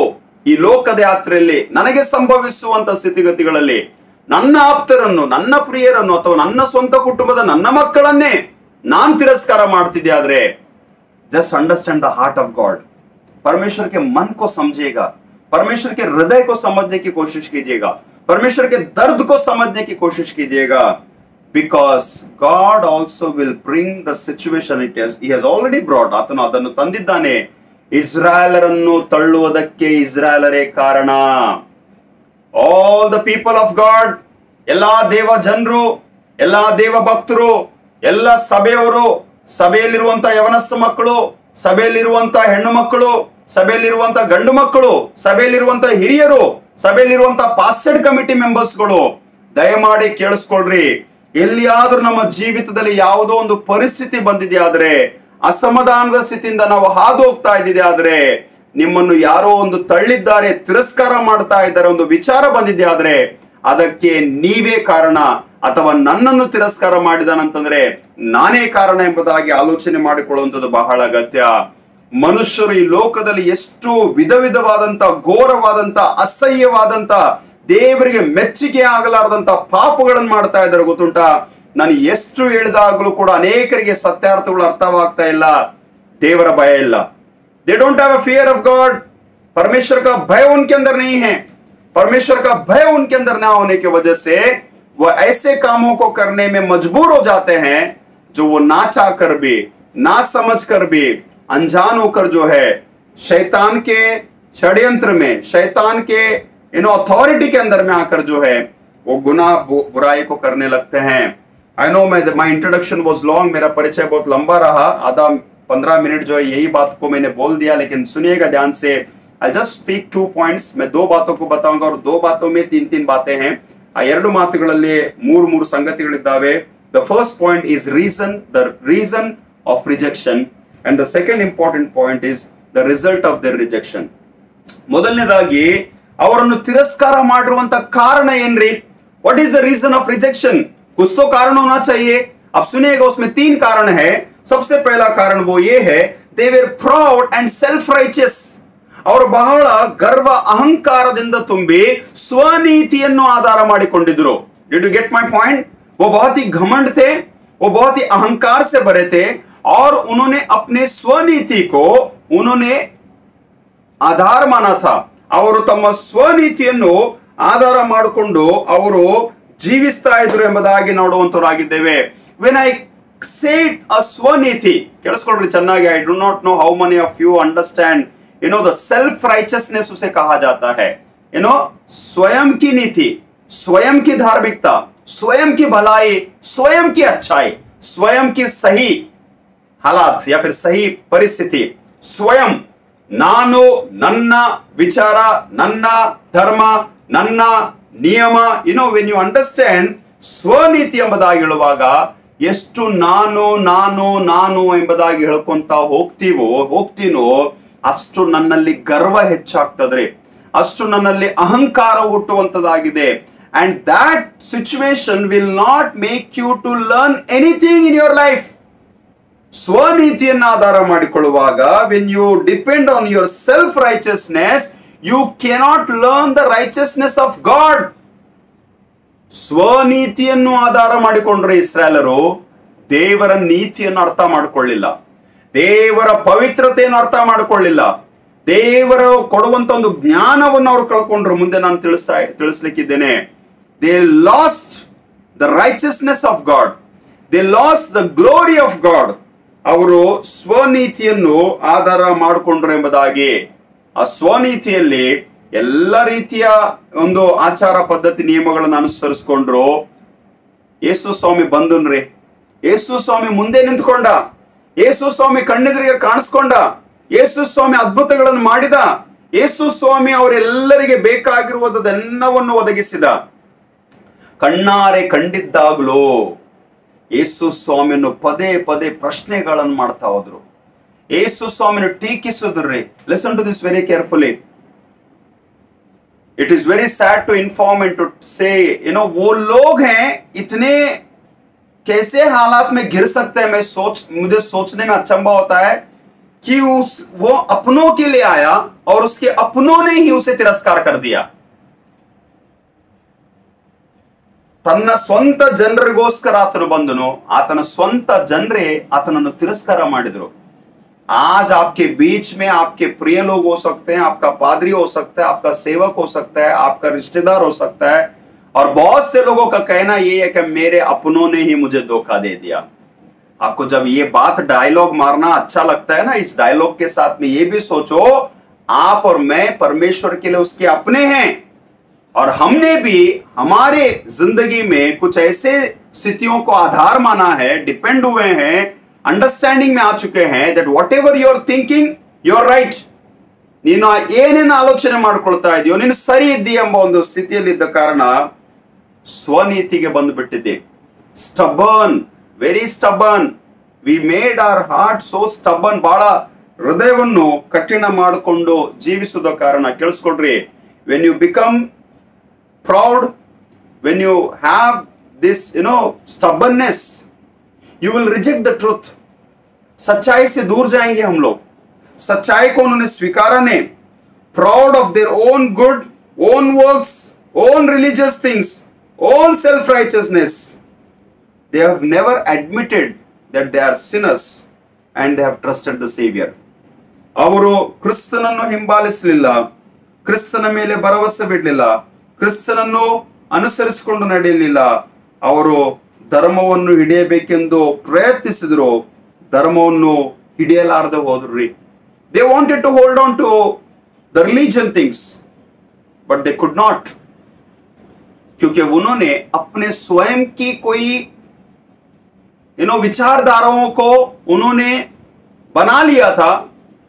ಈ ಲೋಕದ ಯಾತ್ರೆಯಲ್ಲಿ ನನಗೆ ಸಂಭವಿಸುವಂತ ಸ್ಥಿತಿಗತಿಗಳಲ್ಲಿ ನನ್ನ ಆಪ್ತರನ್ನು, ನನ್ನ ಪ್ರಿಯರನ್ನು ಅಥವಾ ನನ್ನ ಸ್ವಂತ ಕುಟುಂಬದ ನನ್ನ ಮಕ್ಕಳನ್ನೇ ನಾನು ತಿರಸ್ಕಾರ ಮಾಡ್ತಿದ್ದೆ ಆದ್ರೆ, just understand the heart of God. परमेश्वर के मन को समझिएगा, परमेश्वर के हृदय को समझने की कोशिश कीजिएगा, परमेश्वर के दर्द को समझने की कोशिश कीजिएगा। Because God also will bring the situation it he has already brought. ಆತನು ಅದನ್ನು ತಂದಿದ್ದಾನೆ। ಇಸ್ರಾಯೇಲರನ್ನು ತಳ್ಳುವುದಕ್ಕೆ ಇಸ್ರಾಯೇಲರೇ ಕಾರಣ। All the people of god, ಎಲ್ಲಾ ದೇವ ಜನರು, ಎಲ್ಲಾ ದೇವ ಭಕ್ತರು, ಎಲ್ಲ ಸಭೆಯವರು, ಸಭೆಯಲ್ಲಿರುವಂತ ಯವನಸ್ಸ ಮಕ್ಕಳು, ಸಭೆಯಲ್ಲಿರುವಂತ ಹೆಣ್ಣು ಮಕ್ಕಳು, ಸಭೆಯಲ್ಲಿರುವಂತ ಗಂಡು ಮಕ್ಕಳು, ಸಭೆಯಲ್ಲಿರುವಂತ ಹಿರಿಯರು, ಸಭೆಯಲ್ಲಿರುವಂತ ಪಾಸ್ಟೆಡ್ ಕಮಿಟಿ ಮೆಂಬರ್ಸ್ಗಳು, ದಯಮಾಡಿ ಕೇಳಿಸ್ಕೊಳ್ರಿ। ಎಲ್ಲಿಯಾದ್ರೂ ನಮ್ಮ ಜೀವಿತದಲ್ಲಿ ಯಾವುದೋ ಒಂದು ಪರಿಸ್ಥಿತಿ ಬಂದಿದೆ ಆದ್ರೆ, ಅಸಮಾಧಾನದ ಸ್ಥಿತಿಯಿಂದ ನಾವು ಹಾದು ಹೋಗ್ತಾ ಇದ್ದಿದೆ ಆದ್ರೆ, ನಿಮ್ಮನ್ನು ಯಾರೋ ಒಂದು ತಳ್ಳಿದ್ದಾರೆ, ತಿರಸ್ಕಾರ ಮಾಡ್ತಾ ಇದ್ದಾರೆ, ಒಂದು ವಿಚಾರ ಬಂದಿದೆ ಆದ್ರೆ, ಅದಕ್ಕೆ ನೀವೇ ಕಾರಣ ಅಥವಾ ನನ್ನನ್ನು ತಿರಸ್ಕಾರ ಮಾಡಿದಾನಂತಂದ್ರೆ ನಾನೇ ಕಾರಣ ಎಂಬುದಾಗಿ ಆಲೋಚನೆ ಮಾಡಿಕೊಳ್ಳುವಂಥದ್ದು ಬಹಳ ಅಗತ್ಯ. ಮನುಷ್ಯರು ಈ ಲೋಕದಲ್ಲಿ ಎಷ್ಟು ವಿಧ ವಿಧವಾದಂತ ಘೋರವಾದಂತ ಅಸಹ್ಯವಾದಂತ ದೇವರಿಗೆ ಮೆಚ್ಚುಗೆ ಆಗಲಾರದಂತ ಪಾಪಗಳನ್ನು ಮಾಡ್ತಾ ಇದ್ದಾರೆ ಗೊತ್ತುಂಟಾ. ನಾನು ಎಷ್ಟು ಹೇಳಿದಾಗಲೂ ಕೂಡ ಅನೇಕರಿಗೆ ಸತ್ಯಾರ್ಥಗಳು ಅರ್ಥವಾಗ್ತಾ ಇಲ್ಲ. देवर भय ಇಲ್ಲ. They don't have a fear of God. परमेश्वर का भय उनके अंदर नहीं है. परमेश्वर का भय उनके अंदर ना होने की वजह से वो ऐसे कामों को करने में मजबूर हो जाते हैं जो वो ना चाह कर भी, ना समझ कर भी, अनजान होकर जो है शैतान के षड्यंत्र में, शैतान के अथॉरिटी के अंदर में आकर जो है वो गुनाह बुराई को करने लगते हैं. I know my introduction was long. मेरा परिचय बहुत लंबा रहा. आधा 15 मिनट जो है यही बात को मैंने बोल दिया, लेकिन सुनिएगा ध्यान से. I just speak 2 points. मैं 2 बातों को बताऊंगा और 2 बातों में 3 बातें हैं. ಆ 2 ಮಾತುಗಳಲ್ಲಿ 3 ಸಂಗತಿಗಳಿದ್ದಾವೆ. The first point is reason of rejection and the second important point is the result of the rejection. ಮೊದಲನೇದಾಗಿ ಅವರನ್ನು ತಿರಸ್ಕಾರ ಮಾಡಿರುವಂತ ಕಾರಣ ಏನ್ರಿ? What is the reason of rejection? कुछ तो कारण होना चाहिए. अब सुनिएगा, उसमें 3 कारण है. सबसे पहला कारण वो ये है, they were proud and self righteous. ಅವರು ಬಹಳ ಗರ್ವ ಅಹಂಕಾರದಿಂದ ತುಂಬಿ ಸ್ವನೀತಿಯನ್ನು ಆಧಾರ ಮಾಡಿಕೊಂಡಿದ್ರು. Did you get my point? वो बहुत ही घमंड थे, वो बहुत ही अहंकार से भरे थे और उन्होंने अपने स्वनीति को उन्होंने आधार माना था. ಅವರು ತಮ್ಮ ಸ್ವನೀತಿಯನ್ನು ಆಧಾರ ಮಾಡಿಕೊಂಡು ಅವರು ಜೀವಿಸ್ತಾ ಇದ್ರು ಎಂಬುದಾಗಿ ನೋಡುವಂತವರಾಗಿದ್ದೇವೆ. ವೆನ್ ಐ said a ಸ್ವನೀತಿ, ಕೇಳಿಸ್ಕೊಳ್ರಿ ಚೆನ್ನಾಗಿ. I do not know how many of you understand, the self righteousness उसे कहा जाता है. स्वयं की नीति, स्वयं की धार्मिकता, स्वयं की भलाई, स्वयं की अच्छाई, स्वयं की सही हालात या फिर सही परिस्थिति. स्वयं ನಾನು, ನನ್ನ ವಿಚಾರ, ನನ್ನ ಧರ್ಮ, ನನ್ನ ನಿಯಮ. ವೆನ್ ಯು ಅಂಡರ್ಸ್ಟ್ಯಾಂಡ್ ಸ್ವನೀತಿ ಎಂಬುದಾಗಿ ಹೇಳುವಾಗ ಎಷ್ಟು ನಾನು ನಾನು ನಾನು ಎಂಬುದಾಗಿ ಹೇಳ್ಕೊಂತ ಹೋಗ್ತೀನೋ ಅಷ್ಟು ನನ್ನಲ್ಲಿ ಗರ್ವ ಹೆಚ್ಚಾಗ್ತದ್ರಿ, ಅಷ್ಟು ನನ್ನಲ್ಲಿ ಅಹಂಕಾರ ಹುಟ್ಟುವಂತದಾಗಿದೆ. And that situation will not make you to learn anything in your life. ಸ್ವನೀತಿಯನ್ನು ಆಧಾರ ಮಾಡಿಕೊಳ್ಳುವಾಗ, when you depend on your self righteousness, you cannot learn the righteousness of God. ಸ್ವನೀತಿಯನ್ನು ಆಧಾರ ಮಾಡಿಕೊಂಡ್ರೆ ಇಸ್ರಾಯೇಲರು ದೇವರ ನೀತಿಯನ್ನು ಅರ್ಥ ಮಾಡಿಕೊಳ್ಳಿಲ್ಲ, ದೇವರ ಪವಿತ್ರತೆಯನ್ನು ಅರ್ಥ ಮಾಡಿಕೊಳ್ಳಿಲ್ಲ, ದೇವರು ಕೊಡುವಂತ ಒಂದು ಜ್ಞಾನವನ್ನು ಅವರು ಕಳ್ಕೊಂಡ್ರು. ಮುಂದೆ ನಾನು ತಿಳಿಸ್ಲಿಕ್ಕಿದ್ದೇನೆ. They lost the righteousness of God, they lost the glory of God. ಅವರು ಸ್ವನೀತಿಯನ್ನು ಆಧಾರ ಮಾಡಿಕೊಂಡ್ರು ಎಂಬುದಾಗಿ. ಆ ಸ್ವನೀತಿಯಲ್ಲಿ ಎಲ್ಲ ರೀತಿಯ ಒಂದು ಆಚಾರ ಪದ್ಧತಿ ನಿಯಮಗಳನ್ನು ಅನುಸರಿಸಿಕೊಂಡ್ರು. ಯೇಸು ಸ್ವಾಮಿ ಬಂದನ್ರಿ, ಯೇಸು ಸ್ವಾಮಿ ಮುಂದೆ ನಿಂತ್ಕೊಂಡ, ಯೇಸು ಸ್ವಾಮಿ ಕಣ್ಣೆದುರಿಗೆ ಕಾಣಿಸ್ಕೊಂಡ, ಯೇಸು ಸ್ವಾಮಿ ಅದ್ಭುತಗಳನ್ನು ಮಾಡಿದ, ಯೇಸು ಸ್ವಾಮಿ ಅವರೆಲ್ಲರಿಗೆ ಬೇಕಾಗಿರುವುದನ್ನೆಲ್ಲವನ್ನು ಒದಗಿಸಿದ. ಕಣ್ಣಾರೆ ಕಂಡಿದ್ದಾಗಲೂ ಯೇಸು ಸ್ವಾಮಿಯನ್ನು ಪದೇ ಪದೇ ಪ್ರಶ್ನೆಗಳನ್ನು ಮಾಡ್ತಾ ಹೋದ್ರು. ಯೇಸು ಸ್ವಾಮಿಯನ್ನು ಟೀಕಿಸಿದ್ರಿ. Listen to this very carefully. It is very sad to inform and to say, वो लोग हैं इतने कैसे हालात में गिर सकते हैं. मुझे सोचने में अचंभा होता है कि वो अपनों के लिए आया और उसके अपनों ने ही उसे तिरस्कार कर दिया. ತನ್ನ ಸ್ವಂತ ಜನರಿಗೋಸ್ಕರ ಆತನು ಬಂದನು, ಆತನ ಸ್ವಂತ ಜನರೇ ಆತನನ್ನು ತಿರಸ್ಕಾರ ಮಾಡಿದ್ರು. आज आपके बीच में आपके प्रिय लोग हो सकते हैं, आपका पादरी हो सकता है, आपका सेवक हो सकता है, आपका रिश्तेदार हो सकता है, और बहुत से लोगों का कहना ये है कि मेरे अपनों ने ही मुझे धोखा दे दिया. आपको जब ये बात डायलॉग मारना अच्छा लगता है ना, इस डायलॉग के साथ में ये भी सोचो, आप और मैं परमेश्वर के लिए उसके अपने हैं, और हमने भी हमारे जिंदगी में कुछ ऐसे स्थितियों को आधार माना है, डिपेंड हुए हैं, अंडरस्टैंडिंग में आ चुके हैं that whatever you are thinking you are right. ನೀನು ಏನೇನು ಆಲೋಚನೆ ಮಾಡ್ಕೊಳ್ತಾ ಇದೆಯೋ ನೀನು ಸರಿ ಇದ್ದೀಯ ಎಂಬ ಒಂದು ಸ್ಥಿತಿಯಲ್ಲಿ ಇದ್ದ ಕಾರಣ ಸ್ವನೀತಿಗೆ ಬಂದು ಬಿಟ್ಟಿದ್ದೆ. Stubborn, very stubborn. We made our heart so stubborn. ಬಹಳ ಹೃದಯವನ್ನು ಕಠಿಣ ಮಾಡಿಕೊಂಡು ಜೀವಿಸುವ ಕಾರಣ. ಕೇಳಿಸ್ಕೊಡ್ರಿ, when you become proud when you have this stubbornness, you will reject the truth. सच्चाई से दूर जाएंगे हम लोग। सच्चाई को उन्होंने स्वीकारा नहीं। Proud of their own good, own works, own religious things, own self-righteousness. They have never admitted that they are sinners and they have trusted the Savior. ಅವರು ಕ್ರಿಸ್ತನನ್ನು ಹಿಂಬಾಲಿಸಲಿಲ್ಲ, ಕ್ರಿಸ್ತನ ಮೇಲೆ ಭರವಸೆ ಬಿಡಲಿಲ್ಲ, ಕ್ರಿಸ್ತನನ್ನು ಅನುಸರಿಸಿಕೊಂಡು ನಡೆಯಲಿಲ್ಲ. ಅವರು ಧರ್ಮವನ್ನು ಹಿಡಿಯಬೇಕೆಂದು ಪ್ರಯತ್ನಿಸಿದ್ರು, ಧರ್ಮವನ್ನು ಹಿಡಿಯಲಾರದೆ ಹೋದ್ರಿ. They wanted to hold on to the religion things, but they could not, क्योंकि उन्होंने अपने स्वयं की कोई विचारधाराओं को उन्होंने बना लिया था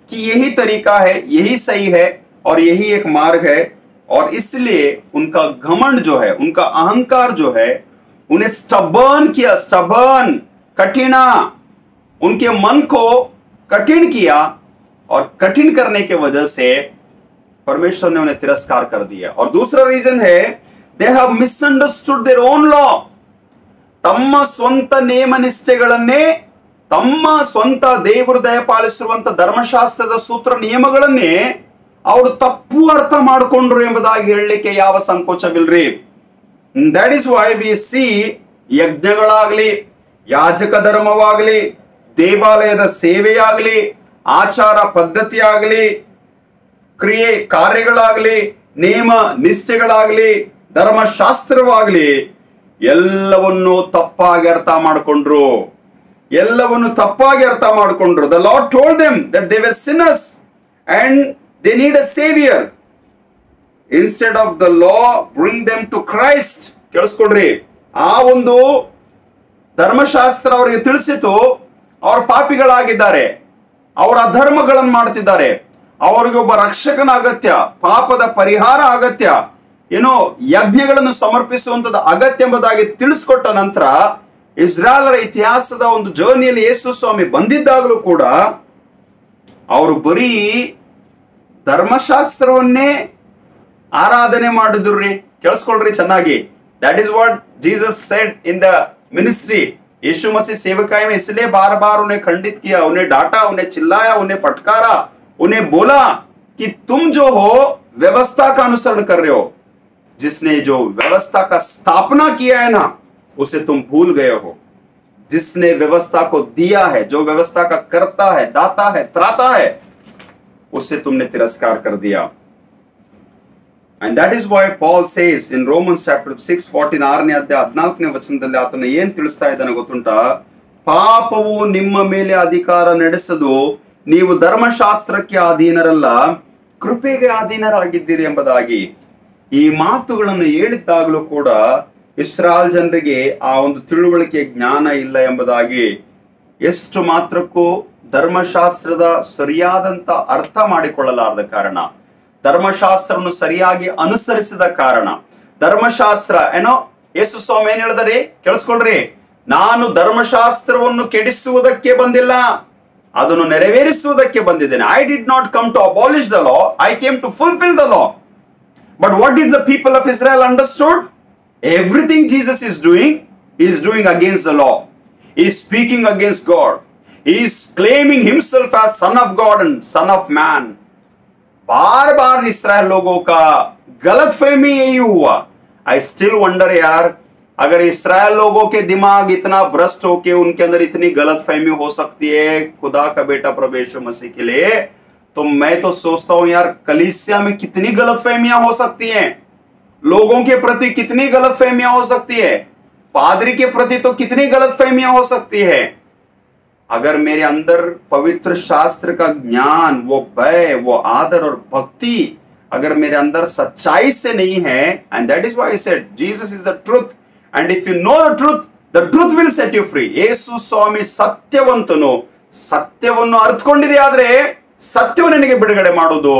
कि यही तरीका है, यही सही है और यही एक मार्ग है, और इसलिए उनका घमंड जो है, उनका अहंकार जो है, उन्हें स्टबर्न किया, स्टबर्न, कठिना, उनके मन को कठिन किया, और कठिन करने के वजह से परमेश्वर ने उन्हें तिरस्कार कर दिया. और दूसरा रीजन है, they have misunderstood their own law. ತಮ್ಮ ಸ್ವಂತ ನೇಮ ನಿಷ್ಠೆಗಳನ್ನೇ, ತಮ್ಮ ಸ್ವಂತ ದೇವರು ದಯಪಾಲಿಸಿರುವಂತ ಧರ್ಮಶಾಸ್ತ್ರದ ಸೂತ್ರ ನಿಯಮಗಳನ್ನೇ ಅವರು ತಪ್ಪು ಅರ್ಥ ಮಾಡಿಕೊಂಡ್ರು ಎಂಬುದಾಗಿ ಹೇಳಲಿಕ್ಕೆ ಯಾವ ಸಂಕೋಚವಿಲ್ರಿ. That is why we see ಯಜ್ಞಗಳಾಗ್ಲಿ, ಯಾಜಕ ಧರ್ಮವಾಗಲಿ, ದೇವಾಲಯದ ಸೇವೆಯಾಗಲಿ, ಆಚಾರ ಪದ್ಧತಿ ಆಗಲಿ, ಕ್ರಿಯೆ ಕಾರ್ಯಗಳಾಗಲಿ, ನೇಮ ನಿಷ್ಠೆಗಳಾಗಲಿ, ಧರ್ಮಶಾಸ್ತ್ರವಾಗಲಿ, ಎಲ್ಲವನ್ನು ತಪ್ಪಾಗಿ ಅರ್ಥ ಮಾಡಿಕೊಂಡ್ರು. ಎಲ್ಲವನ್ನು ತಪ್ಪಾಗಿ ಅರ್ಥ ಮಾಡಿಕೊಂಡ್ರು. The Lord told them that they were sinners and they need a savior. Instead of the law, bring them to Christ. ಕೇಳಿಸ್ಕೊಡ್ರಿ, ಆ ಒಂದು ಧರ್ಮಶಾಸ್ತ್ರ ಅವರಿಗೆ ತಿಳಿಸಿತು ಅವರು ಪಾಪಿಗಳಾಗಿದ್ದಾರೆ, ಅವರ ಅಧರ್ಮಗಳನ್ನು ಮಾಡ್ತಿದ್ದಾರೆ, ಅವರಿಗೆ ಒಬ್ಬ ರಕ್ಷಕನ ಅಗತ್ಯ, ಪಾಪದ ಪರಿಹಾರ ಅಗತ್ಯ, ಯಜ್ಞಗಳನ್ನು ಸಮರ್ಪಿಸುವಂತದ್ದು ಅಗತ್ಯ ಎಂಬುದಾಗಿ ತಿಳಿಸ್ಕೊಟ್ಟ ನಂತರ ಇಸ್ರಾಯೇಲರ ಇತಿಹಾಸದ ಒಂದು ಜರ್ನಿಯಲ್ಲಿ ಯೇಸು ಸ್ವಾಮಿ ಬಂದಿದ್ದಾಗಲೂ ಕೂಡ ಅವರು ಬರೀ ಧರ್ಮಶಾಸ್ತ್ರವನ್ನೇ ಆರಾಧನೆ ಮಾಡಿದ್ರಿ. ಕೇಳಿಸ್ಕೊಳ್ರಿ ಚೆನ್ನಾಗಿ. That is what Jesus said in the ministry. Yeshu Masih सेवकाई में इसलिए बार बार उन्हें खंडित किया, उन्हें डांटा, उन्हें चिल्लाया, उन्हें फटकारा, उन्हें बोला कि तुम जो हो व्यवस्था का अनुसरण कर रहे हो, जिसने जो व्यवस्था का स्थापना किया है ना, उसे तुम भूल गए हो. जिसने व्यवस्था को दिया है, जो व्यवस्था का करता है, दाता है, त्राता है, उसे तुमने तिरस्कार कर दिया. And that is why Paul says in Romans chapter 6:14, 6ನೇ ಅಧ್ಯಾಯ 14ನೇ ವಚನದಲ್ಲಿ ಆತನು ಏನು ತಿಳಿಸ್ತಾ ಇದ್ದಾನೆ ಗೊತ್ತುಂಟಾ? ಪಾಪವು ನಿಮ್ಮ ಮೇಲೆ ಅಧಿಕಾರ ನಡೆಸದು, ನೀವು ಧರ್ಮಶಾಸ್ತ್ರಕ್ಕೆ ಅಧೀನರಲ್ಲ, ಕೃಪೆಗೆ ಅಧೀನರಾಗಿದ್ದೀರಿ ಎಂಬುದಾಗಿ. ಈ ಮಾತುಗಳನ್ನು ಹೇಳಿದ್ದಾಗಲೂ ಕೂಡ ಇಸ್ರಾಯೇಲ್ ಜನರಿಗೆ ಆ ಒಂದು ತಿಳುವಳಿಕೆ ಜ್ಞಾನ ಇಲ್ಲ ಎಂಬುದಾಗಿ, ಎಷ್ಟು ಮಾತ್ರಕ್ಕೂ ಧರ್ಮಶಾಸ್ತ್ರದ ಸರಿಯಾದಂತ ಅರ್ಥ ಮಾಡಿಕೊಳ್ಳಲಾರದ ಕಾರಣ, ಧರ್ಮಶಾಸ್ತ್ರವನ್ನು ಸರಿಯಾಗಿ ಅನುಸರಿಸಿದ ಕಾರಣ, ಧರ್ಮಶಾಸ್ತ್ರ ಯೇಸು ಸ್ವಾಮಿ ಏನ್ ಹೇಳಿದಾರೆ ಕೇಳಿಸ್ಕೊಳ್ರಿ, ನಾನು ಧರ್ಮಶಾಸ್ತ್ರವನ್ನು ಕೆಡಿಸುವುದಕ್ಕೆ ಬಂದಿಲ್ಲ, ಅದನ್ನು ನೆರವೇರಿಸುವುದಕ್ಕೆ ಬಂದಿದ್ದೇನೆ. I did not come to abolish the law, I came to fulfil the law. But what did the people of Israel understood? Everything Jesus is doing against the law. He is speaking against God. He is claiming himself as son of God and son of man. Bar bar Israel लोगों का गलत फहमी यही हुआ. I still wonder यार, अगर Israel लोगों के दिमाग इतना भ्रष्ट होके उनके अंदर इतनी गलत फहमी हो सकती है खुदा का बेटा प्रभु यीशु मसीह के लिए, तो मैं तो सोचता हूं यार कलीसिया में कितनी गलतफहमियां हो सकती हैं, लोगों के प्रति कितनी गलतफहमियां हो सकती है, पादरी के प्रति तो कितनी गलतफहमियां हो सकती है. अगर मेरे अंदर पवित्र शास्त्र का ज्ञान, वो भय, वो आदर और भक्ति अगर मेरे अंदर सच्चाई से नहीं है, and that is why I said Jesus is the truth, and if you know the truth will set you free. Yesu ಸ್ವಾಮಿ ಸತ್ಯವಂತನು, ಸತ್ಯವನ್ನು ಅರ್ಥಕೊಂಡಿದೆ, ಆದ್ರೆ ಸತ್ಯವನ್ನು ನಿನಗೆ ಬಿಡುಗಡೆ ಮಾಡೋದು.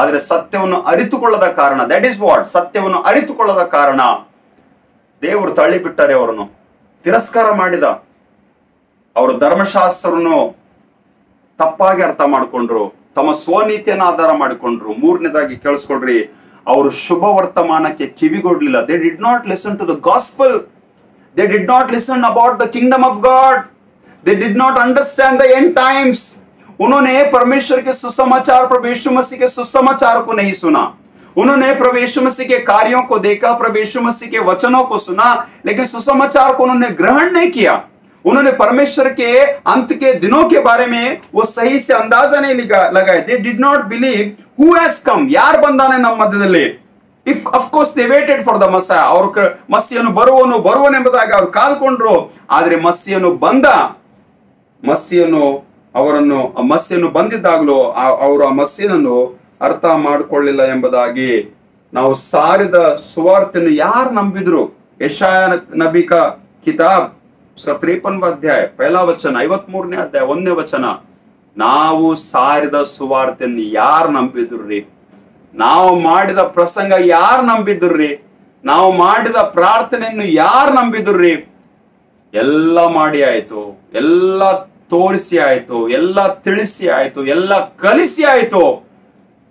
ಆದ್ರೆ ಸತ್ಯವನ್ನು ಅರಿತುಕೊಳ್ಳದ ಕಾರಣ, ದಟ್ ಇಸ್ ವಾಟ್, ಸತ್ಯವನ್ನು ಅರಿತುಕೊಳ್ಳದ ಕಾರಣ ದೇವರು ತಳ್ಳಿಬಿಟ್ಟರೆ, ಅವರನ್ನು ತಿರಸ್ಕಾರ ಮಾಡಿದ. ಅವರು ಧರ್ಮಶಾಸ್ತ್ರವನ್ನು ತಪ್ಪಾಗಿ ಅರ್ಥ ಮಾಡಿಕೊಂಡ್ರು, ತಮ್ಮ ಸ್ವನೀತಿಯನ್ನು ಆಧಾರ ಮಾಡಿಕೊಂಡ್ರು. ಮೂರನೇದಾಗಿ ಕೇಳಿಸ್ಕೊಳ್ರಿ, ಅವರು ಶುಭ ವರ್ತಮಾನಕ್ಕೆ ಕಿವಿಗೊಡ್ಲಿಲ್ಲ. They did not listen to the gospel. They did not listen about the kingdom of God. They did not understand the end times. उन्होंने परमेश्वर के सुसमाचार, प्रभु यीशु मसीह के सुसमाचार को नहीं सुना. उन्होंने प्रभु यीशु मसीह के कार्यों को देखा, प्रभु यीशु मसीह के वचनों को सुना, लेकिन सुसमाचार को उन्होंने ग्रहण नहीं किया. उन्होंने परमेश्वर के अंत के दिनों के बारे में वो सही से अंदाजा नहीं लगाए. They did not believe who has come. यार ಬಂದಾನೆ ನಮ್ಮ ಮಧ್ಯದಲ್ಲಿ. If of course they waited for the messiah. ಅವರು ಮಸ್ಸಿಯನು ಬರುವನೆಂಬುದಾಗಿ ಅವರು ಕಾಲ್ಕೊಂಡ್ರು. ಆದ್ರೆ ಮಸ್ಸಿಯನು ಬಂದಿದ್ದಾಗಲೂ ಅವರು ಆ ಮಸ್ಸಿನನ್ನು ಅರ್ಥ ಮಾಡಿಕೊಳ್ಳಿಲ್ಲ ಎಂಬುದಾಗಿ ನಾವು ಸಾರಿದ ಸುವಾರ್ತೆಯನ್ನು ಯಾರು ನಂಬಿದ್ರು? ಯೆಶಾಯ ನಬಿ ಕಾ ಕಿತಾಬ್ 53 ಅಧ್ಯಾಯ 1 ವಚನ, 53ನೇ ಅಧ್ಯಾಯ 1ನೇ ವಚನ. ನಾವು ಸಾರಿದ ಸುವಾರ್ತೆಯನ್ನು ಯಾರು ನಂಬಿದ್ರಿ? ನಾವು ಮಾಡಿದ ಪ್ರಸಂಗ ಯಾರು ನಂಬಿದ್ರಿ? ನಾವು ಮಾಡಿದ ಪ್ರಾರ್ಥನೆಯನ್ನು ಯಾರು ನಂಬಿದ್ರಿ? ಎಲ್ಲ ಮಾಡಿ ಆಯ್ತು, ಎಲ್ಲ ತೋರಿಸಿ ಆಯ್ತು, ಎಲ್ಲ ತಿಳಿಸಿ ಆಯ್ತು, ಎಲ್ಲ ಕಲಿಸಿ ಆಯ್ತು.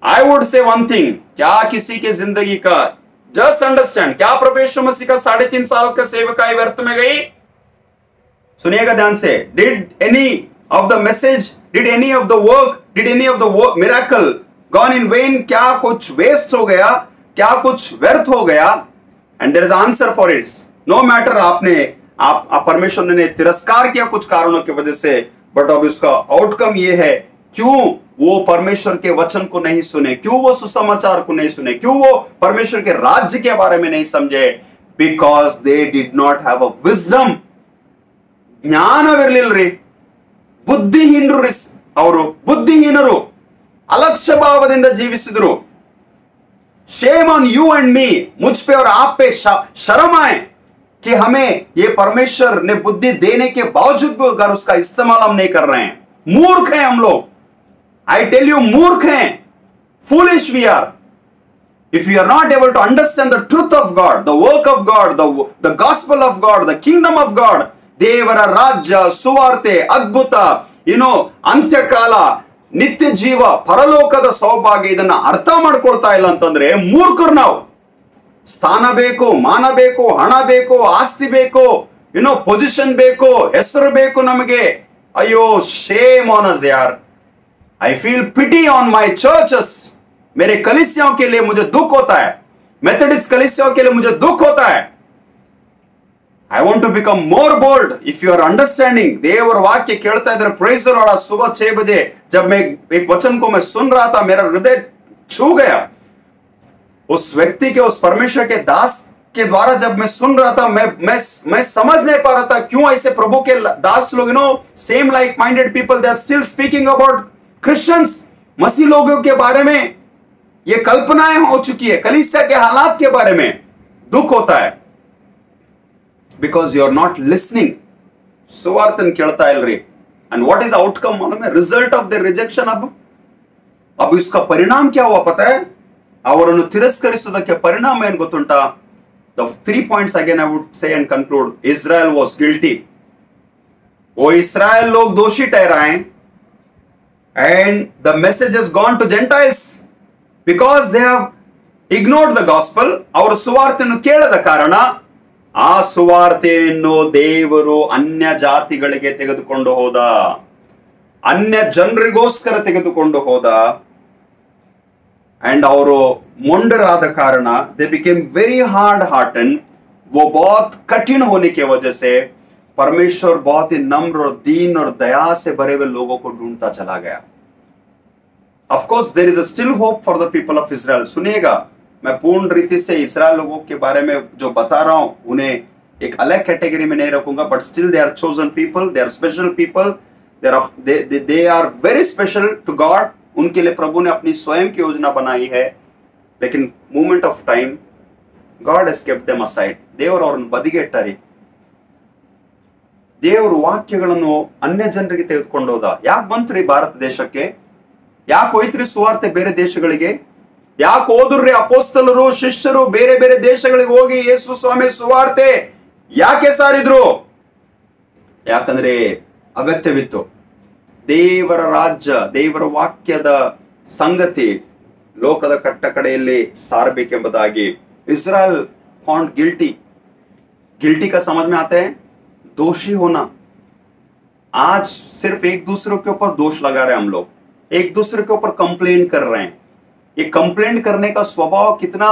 I would say one thing, क्या किसी के जिंदगी का just understand, क्या प्रभु यीशु मसीह का 3.5 साल का सेवकाई व्यर्थ में गई? सुनिएगा ध्यान से. Did any of the message, did any of the work, did any of the work, miracle gone in vain? क्या कुछ वेस्ट हो गया? क्या कुछ व्यर्थ हो गया? And there is answer for it. No matter आप परमेश्वर ने तिरस्कार किया कुछ कारणों की वजह से, बट अब इसका आउटकम ये है, क्यों वो परमेश्वर के वचन को नहीं सुने, क्यों वो सुसमाचार को नहीं सुने, क्यों वो परमेश्वर के राज्य के बारे में नहीं समझे? Because they did not have a wisdom. ಜ್ಞಾನವಿರಲಿಲ್ಲರಿ, ಬುದ್ಧಿಹೀನರು. ಅವರು ಬುದ್ಧಿಹೀನರು, ಅಲಕ್ಷ್ಯ ಭಾವದಿಂದ ಜೀವಿಸಿದ್ರು. Shame on you and me, मुझ पे और आप पे शर्म आए कि हमें ये परमेश्वर ने बुद्धि देने के बावजूद भी अगर उसका इस्तेमाल हम नहीं कर रहे हैं. मूर्ख हैं हम लोग. I tell you, मूर्ख हैं. Foolish we are. If we are not able to understand the truth of God, the work of God, the gospel of God, the kingdom of God, ದೇವರ ರಾಜ್ಯ, ಸುವಾರ್ತೆ, ಅದ್ಭುತ, ಅಂತ್ಯಕಾಲ, ನಿತ್ಯ ಜೀವ, ಪರಲೋಕದ ಸೌಭಾಗ್ಯ, ಇದನ್ನ ಅರ್ಥ ಮಾಡ್ಕೊಳ್ತಾ ಇಲ್ಲ ಅಂತಂದ್ರೆ ಮೂರ್ಖರು ನಾವು. ಸ್ಥಾನ ಬೇಕು, ಮಾನ ಬೇಕು, ಹಣ ಬೇಕು, ಆಸ್ತಿ ಬೇಕು, ಪೊಸಿಷನ್ ಬೇಕು, ಹೆಸರು ಬೇಕು ನಮಗೆ. ಅಯ್ಯೋ, shame on us यार. I feel pity on my churches. मेरे कलीसियाओं के लिए मुझे दुख होता है. मेथोडिस्ट कलीसियाओं के लिए मुझे दुख होता है. I want to become more bold. If you are understanding, देवर वाक्य केळता इधर praise the Lord. आज सुबह 6 बजे जब मैं एक वचन को मैं सुन रहा था, मेरा हृदय छू गया. उस व्यक्ति के, उस परमेश्वर के दास के द्वारा जब मैं सुन रहा था, मैं समझ नहीं पा रहा था क्यों ऐसे प्रभु के दास लोग, same like minded people, they are still speaking about Christians. मसीह लोगों के बारे में ये कल्पनाएं हो चुकी है. कलीसिया के हालात के बारे में दुख होता है. Because you are not listening. सुवार्तन केಳ್ತಾ ಇಲ್ರಿ. एंड व्हाट इज आउटकम मालूम है? Result of the rejection. अब इसका परिणाम क्या हुआ पता है? ಅವರನ್ನು ತಿರಸ್ಕರಿಸುವುದಕ್ಕೆ ಪರಿಣಾಮ ಏನು ಗೊತ್ತುಂಟಾ? The 3 points again I would say and conclude. Israel was guilty. वो इस्राएल लोग दोषी ठहराए. And the message has gone to Gentiles because they have ignored the gospel. ಅವರು ಸುವಾರ್ತೆಯನ್ನು ಕೇಳದ ಕಾರಣ ಆ ಸುವಾರ್ತೆಯನ್ನು ದೇವರು ಅನ್ಯ ಜಾತಿಗಳಿಗೆ ತೆಗೆದುಕೊಂಡು ಹೋದ, ಅನ್ಯ ಜನರಿಗೋಸ್ಕರ ತೆಗೆದುಕೊಂಡು ಹೋದ. एंड ಅವರು ಮೊಂಡರಾದ ಕಾರಣ they became very hard hearted. वो बहुत कठिन होने की वजह से परमेश्वर बहुत ही नम्र और दीन और दया से भरे हुए लोगों को ढूंढता चला गया. Of course there is a still hope for the people of Israel. सुनिएगा, मैं पूर्ण रीति से इस्राएल लोगों के बारे में जो बता रहा हूं उन्हें एक अलग कैटेगरी में नहीं रखूंगा, but still they are chosen people, they are special people, they are very special to God. उनके लिए प्रभु ने अपनी स्वयं की योजना बनाई है. लेकिन movement of time God has kept them aside. ದೇವರು ಅವರನ್ನು ಬದಿಗೆ ಇಟ್ಟಾರೆ. ದೇವರು ವಾಕ್ಯಗಳನ್ನು ಅನ್ಯ ಜನರಿಗೆ ತೆಗೆದುಕೊಂಡು ಹೋದ. ಯಾಕೆ ಬಂತ್ರಿ ಭಾರತ ದೇಶಕ್ಕೆ? ಯಾಕೆ ಹೋಯ್ತ್ರಿ ಸುವಾರ್ತೆ ಬೇರೆ ದೇಶಗಳಿಗೆ? ಯಾಕೆ ಹೋದ್ರಿ ಅಪೋಸ್ತಲರು, ಶಿಷ್ಯರು ಬೇರೆ ಬೇರೆ ದೇಶಗಳಿಗೆ ಹೋಗಿ ಯೇಸು ಸ್ವಾಮಿ ಸುವಾರ್ತೆ ಯಾಕೆ ಸಾರಿದ್ರು? ಯಾಕಂದ್ರೆ ಅಗತ್ಯವಿತ್ತು. ದೇವರ ರಾಜ್ಯ, ದೇವರ ವಾಕ್ಯದ ಸಂಗತಿ ಲೋಕದ ಕಟ್ಟಕಡೆಯಲ್ಲಿ ಸಾರಬೇಕೆಂಬುದಾಗಿ इजराइल फाउंड गिल्टी। गिल्टी का समझ में आता है दोषी होना। आज सिर्फ एक दूसरे के ऊपर दोष लगा रहे हैं हम लोग, एक दूसरे के ऊपर कंप्लेंट कर रहे हैं। ये कंप्लेंट करने का स्वभाव कितना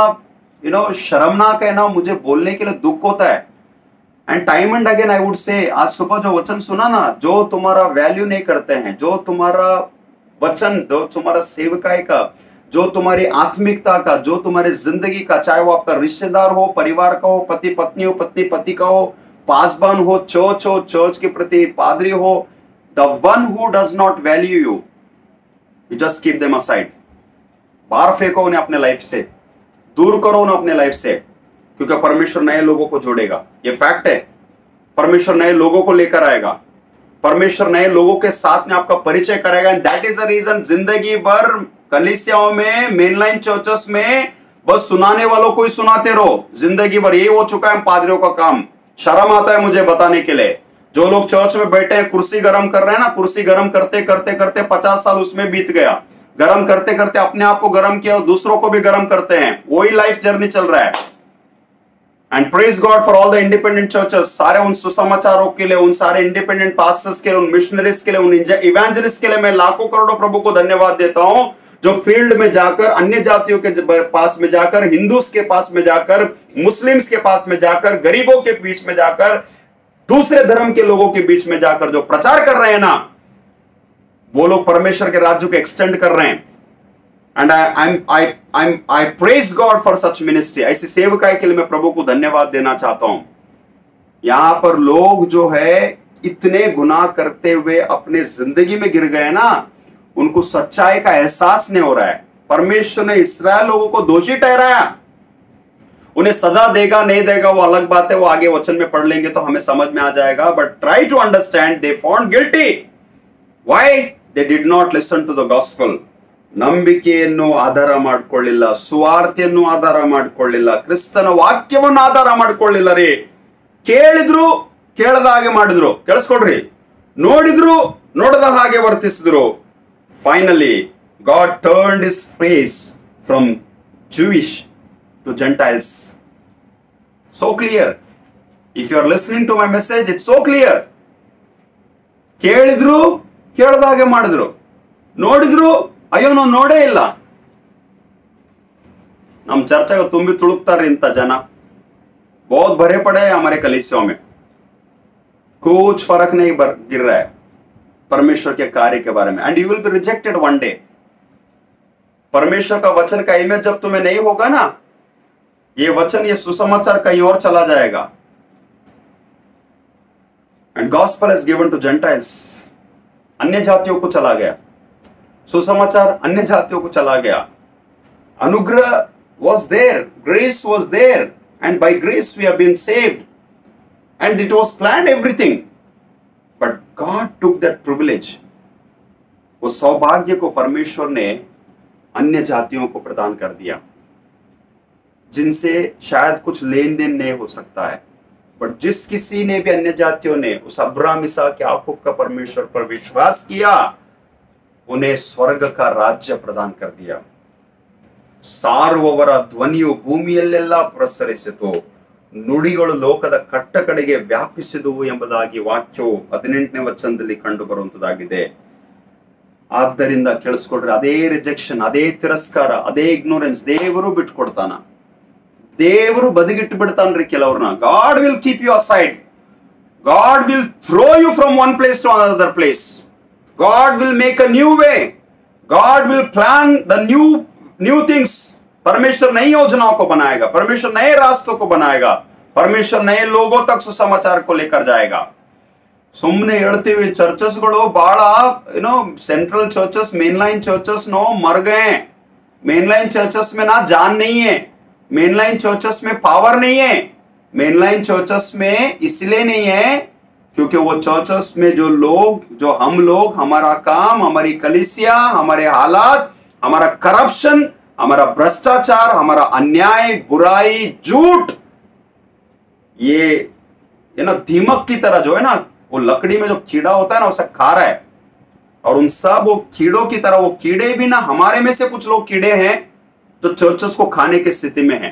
शर्मनाक है ना, मुझे बोलने के लिए दुख होता है। And time and again I would say, आज सुबह जो वचन सुना ना, जो तुम्हारा वैल्यू नहीं करते हैं, जो तुम्हारा वचन, जो तुम्हारा सेवकाई का, जो तुम्हारी आत्मिकता का, जो तुम्हारी जिंदगी का, चाहे वो आपका रिश्तेदार हो, परिवार का हो, पति पत्नी हो, पत्नी पति का हो, पासबान हो, चर्च के प्रति पादरी हो, the one who does not value you, you just keep them aside. बाहर फेंको उन्हें अपने लाइफ से, दूर करो उन्हें अपने लाइफ से, क्योंकि परमेश्वर नए लोगों को जोड़ेगा। ये फैक्ट है, परमेश्वर नए लोगों को लेकर आएगा, परमेश्वर नए लोगों के साथ में आपका परिचय करेगा। And that is the reason जिंदगी भर कलीसियाओं में, मेनलाइन चर्चेस में बस सुनाने वालों को ही सुनाते रहो जिंदगी भर। ये हो चुका है पादरियों का काम। शर्म आता है मुझे बताने के लिए, जो लोग चर्च में बैठे हैं, कुर्सी गर्म कर रहे हैं ना, कुर्सी गर्म करते करते करते 50 साल उसमें बीत गया, गर्म करते करते अपने आप को गर्म किया और दूसरों को भी गर्म करते हैं, वही लाइफ जर्नी चल रहा है। And praise God for all the independent churches, सारे उन सुसमाचारों के लिए, उन सारे इंडिपेंडेंट पास्टर्स के लिए, उन मिशनरीज के लिए, उन इवेंजलिस्ट के लिए मैं लाखों करोड़ों प्रभु को धन्यवाद देता हूं, जो फील्ड में जाकर, अन्य जातियों के पास में जाकर, हिंदूस के पास में जाकर, मुस्लिम्स के पास में जाकर, गरीबों के बीच में जाकर, दूसरे धर्म के लोगों के बीच में जाकर जो प्रचार कर रहे हैं ना, वो लोग परमेश्वर के राज्य को एक्सटेंड कर रहे हैं। And I praise God for such ministry. ऐसी सेवकाई के लिए मैं प्रभु को धन्यवाद देना चाहता हूं। यहां पर लोग जो है इतने गुनाह करते हुए अपने जिंदगी में गिर गए ना, उनको सच्चाई का एहसास नहीं हो रहा है। परमेश्वर ने इस्राएल लोगों को दोषी ठहराया, उन्हें सजा देगा नहीं देगा वो अलग बात है, वो आगे वचन में पढ़ लेंगे तो हमें समझ में आ जाएगा। But try to understand, they found guilty. Why? They did not listen to the gospel. ನಂಬಿಕೆಯನ್ನು ಆಧಾರ ಮಾಡಿಕೊಳ್ಳಿಲ್ಲ, ಸುವಾರ್ತೆಯನ್ನು ಆಧಾರ ಮಾಡಿಕೊಳ್ಳಿಲ್ಲ, ಕ್ರಿಸ್ತನ ವಾಕ್ಯವನ್ನು ಆಧಾರ ಮಾಡಿಕೊಳ್ಳಿಲ್ಲ ರೀ। ಕೇಳಿದ್ರು ಕೇಳದ ಹಾಗೆ ಮಾಡಿದ್ರು, ಕೇಳಿಸ್ಕೊಡ್ರಿ, ನೋಡಿದ್ರು ನೋಡದ ಹಾಗೆ ವರ್ತಿಸಿದ್ರು। Finally God turned his face from Jewish to Gentiles. So clear. If you are listening to my message, it's so clear. ಕೇಳಿದ್ರು ಕೇಳದ ಹಾಗೆ ಮಾಡಿದ್ರು, ನೋಡಿದ್ರು ಅಯ್ಯೋ ನಾವು ನೋಡೇ ಇಲ್ಲ। ನಮ್ಮ ಚರ್ಚೆಗೆ ತುಂಬಿ ತುಳುಕ್ತಾರೆ ಇಂಥ ಜನ, बहुत भरे पड़े हैं हमारे कलीसियों में, कुछ फर्क नहीं गिर रहा है परमेश्वर के कार्य के बारे में। And you will be rejected one day. परमेश्वर का वचन का इमेज जब तुम्हें नहीं होगा ना, ये वचन, ये सुसमाचार कहीं और चला जाएगा। And gospel is given to gentiles, अन्य जातियों को चला गया, सुसमाचार अन्य जातियों को चला गया। अनुग्रह was there, grace was there, and by grace we have been saved, and it was planned everything, but God took that privilege, वो सौभाग्य को परमेश्वर ने अन्य जातियों को प्रदान कर दिया, जिनसे शायद कुछ लेन देन नहीं हो सकता है। बट जिस किसी ने भी अन्य जातियों ने उस अब्राहम, इसहाक, याकूब का परमेश्वर पर विश्वास किया, उन्हें स्वर्ग का राज्य प्रदान कर दिया। ಸಾರುವವರ ಧ್ವನಿಯು ಭೂಮಿಯಲ್ಲೆಲ್ಲ ಪ್ರಸರಿಸಿತು, ನುಡಿಗಳು ಲೋಕದ ಕಟ್ಟ ಕಡೆಗೆ ವ್ಯಾಪಿಸಿದುವು ಎಂಬುದಾಗಿ ವಾಕ್ಯವು 18ನೇ ವಚನದಲ್ಲಿ ಕಂಡು ಬರುವಂತದ್ದಾಗಿದೆ। ಆದ್ದರಿಂದ ಕೇಳಿಸ್ಕೊಡ್ರಿ, ಅದೇ ರಿಜೆಕ್ಷನ್, ಅದೇ ತಿರಸ್ಕಾರ, ಅದೇ ಇಗ್ನೋರೆನ್ಸ್ ದೇವರು ಬಿಟ್ಕೊಡ್ತಾನ, ದೇವರು ಬದಿಗಿಟ್ಟು ಬಿಡ್ತಾನ್ರಿ ಕೆಲವ್ರನ್ನ। God will keep you aside, God will throw you from one place to another place, God will make a new way, God will plan the new things. परमेश्वर नई योजनाओं को बनाएगा, परमेश्वर नए रास्तों को बनाएगा, परमेश्वर नए लोगों तक सुसमाचार को लेकर जाएगा। सुमने ಹೇಳ್ತೀವಿ ಚರ್ಚಸ್ಗಳು ಬಹಳ सेंट्रल चर्चेस, मेनलाइन चर्चेस नो मर गए। मेनलाइन चर्चेस में ना जान नहीं है, मेनलाइन चर्चेस में पावर नहीं है। मेनलाइन चर्चेस में इसलिए नहीं है क्योंकि वो चर्चेस में जो लोग, जो हम लोग, हमारा काम, हमारी कलीसिया, हमारे हालात, हमारा करप्शन, हमारा भ्रष्टाचार, हमारा अन्याय, बुराई, झूठ, ये दीमक की तरह जो है ना, वो लकड़ी में जो कीड़ा होता है ना, उसे खा रहा है। और उन सब वो कीड़ों की तरह, वो कीड़े भी ना, हमारे में से कुछ लोग कीड़े हैं जो चर्चेस को खाने की स्थिति में है।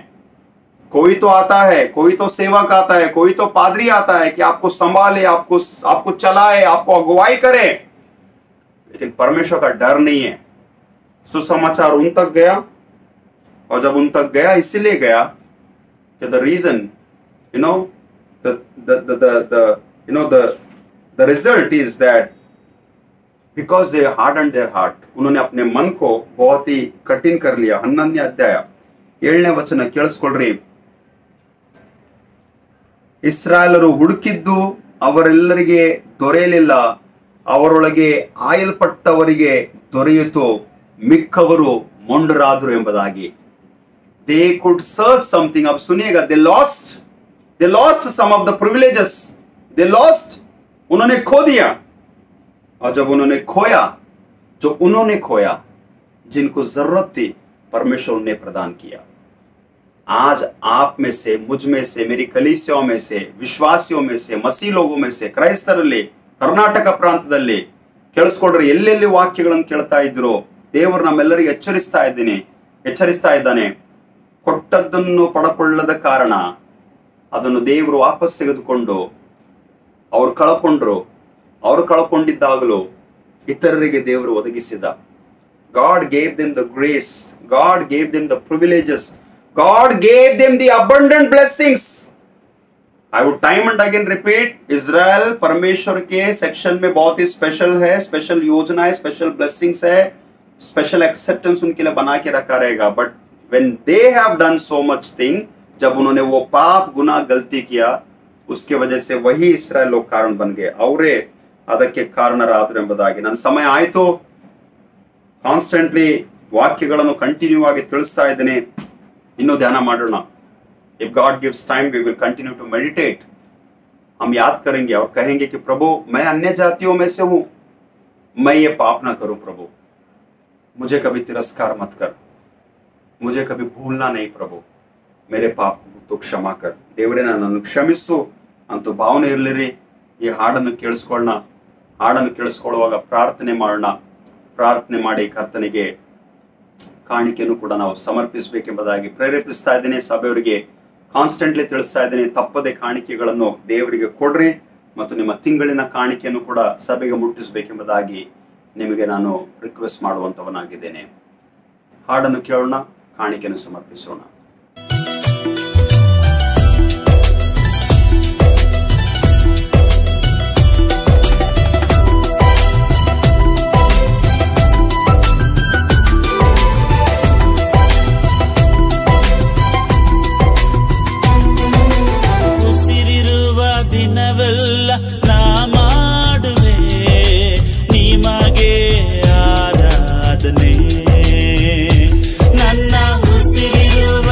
कोई तो आता है, कोई तो सेवक आता है, कोई तो पादरी आता है कि आपको संभाले, आपको चलाए, आपको अगुवाई करे, लेकिन परमेश्वर का डर नहीं है। सुसमाचार उन तक गया, और जब उन तक गया इसलिए गया कि the reason the result is that because they hardened their heart, उन्होंने अपने मन को बहुत ही कठिन कर लिया। 11ನೇ ಅಧ್ಯಾಯ 7ನೇ ವಚನ ಕೇಳಿಸ್ಕೊಳ್ರಿ। ಇಸ್ರಾಯೇಲರು ಹುಡುಕಿದ್ದು ಅವರೆಲ್ಲರಿಗೆ ದೊರೆಯಲಿಲ್ಲ, ಅವರೊಳಗೆ ಆಯಲ್ಪಟ್ಟವರಿಗೆ ದೊರೆಯಿತು, ಮಿಕ್ಕವರು ಮೊಂಡರಾದರು ಎಂಬುದಾಗಿ। They could search something, अब सुनिएगा, they lost some of the privileges, they lost, उन्होंने खो दिया। और जब उन्होंने खोया, जो उन्होंने खोया, जिनको जरूरत थी, परमेश्वर ने प्रदान किया। आज आप में से, मुझ में से, मेरी कलीसियाओं में से, विश्वासियों में से, मसीह लोगों में से, ಕ್ರೈಸ್ತರಲ್ಲಿ ಕರ್ನಾಟಕ ಪ್ರಾಂತದಲ್ಲಿ ಕೇಳಿಸ್ಕೊಡ್ರಿ, ಎಲ್ಲೆಲ್ಲಿ ವಾಕ್ಯಗಳನ್ನು ಕೇಳ್ತಾ ಇದ್ರು, ದೇವರು ನಮ್ಮೆಲ್ಲರಿಗೆ ಎಚ್ಚರಿಸ್ತಾ ಇದ್ದಾನೆ। ಕೊಟ್ಟದ್ದನ್ನು ಪಡಕೊಳ್ಳದ ಕಾರಣ ಅದನ್ನು ದೇವರು ವಾಪಸ್ ತೆಗೆದುಕೊಂಡು ಅವರು ಕಳಕೊಂಡಿದ್ದಾಗಲೂ ಇತರರಿಗೆ ದೇವರು ಒದಗಿಸಿದ। God gave them the grace, God gave them the privileges, God gave them the abundant blessings. I would time and again repeat, Israel परमेश्वर के सेक्शन में बहुत ही स्पेशल है, स्पेशल योजना है, स्पेशल ब्लेसिंग्स है, स्पेशल एक्सेप्टेंस उनके लिए बना के रखा रहेगा। But when they have done so much thing, जब उन्होंने वो पाप, गुनाह, गलती किया, उसके वजह से वही इस्राएल लोग कारण बन गए, ಅವರೇ ಅದಕ್ಕೆ ಕಾರಣರಾದರು ಎಂಬುದಾಗಿ। ನನ್ನ ಸಮಯ ಆಯಿತು, ಕಾನ್ಸ್ಟೆಂಟ್ಲಿ ವಾಕ್ಯಗಳನ್ನು ಕಂಟಿನ್ಯೂ ಆಗಿ ತಿಳಿಸ್ತಾ ಇದ್ದೇನೆ, ಇನ್ನೂ ಧ್ಯಾನ ಮಾಡೋಣ। If God gives time, we will continue to meditate. हम याद करेंगे और कहेंगे कि प्रभु, मैं अन्य जातियों में से हूं, मैं ये पाप ना करूं प्रभु, मुझे कभी तिरस्कार मत कर, मुझे कभी भूलना नहीं प्रभु, मेरे पाप को ಕ್ಷಮಾ कर, ದೇವರೇ ನನ್ನನ್ನು ಕ್ಷಮಿಸು ಅಂತ ಭಾವನೆ ಇರಲಿರಿ। ಈ ಹಾಡನ್ನು ಕೇಳಿಸ್ಕೊಳ್ಳುವಾಗ ಪ್ರಾರ್ಥನೆ ಮಾಡೋಣ। ಪ್ರಾರ್ಥನೆ ಮಾಡಿ ಕರ್ತನಿಗೆ ಕಾಣಿಕೆಯನ್ನು ಕೂಡ ನಾವು ಸಮರ್ಪಿಸಬೇಕೆಂಬುದಾಗಿ ಪ್ರೇರೇಪಿಸ್ತಾ ಇದ್ದೇನೆ। ಸಭೆಯವರಿಗೆ ಕಾನ್ಸ್ಟೆಂಟ್ಲಿ ತಿಳಿಸ್ತಾ ಇದ್ದೇನೆ, ತಪ್ಪದೆ ಕಾಣಿಕೆಗಳನ್ನು ದೇವರಿಗೆ ಕೊಡ್ರಿ ಮತ್ತು ನಿಮ್ಮ ತಿಂಗಳಿನ ಕಾಣಿಕೆಯನ್ನು ಕೂಡ ಸಭೆಗೆ ಮುಟ್ಟಿಸಬೇಕೆಂಬುದಾಗಿ ನಿಮಗೆ ನಾನು ರಿಕ್ವೆಸ್ಟ್ ಮಾಡುವಂತವನಾಗಿದ್ದೇನೆ। ಹಾಡನ್ನು ಕೇಳೋಣ, ಕಾಣಿಕೆಯನ್ನು ಸಮರ್ಪಿಸೋಣ। ನನ್ನ ಉಸಿರಿರುವ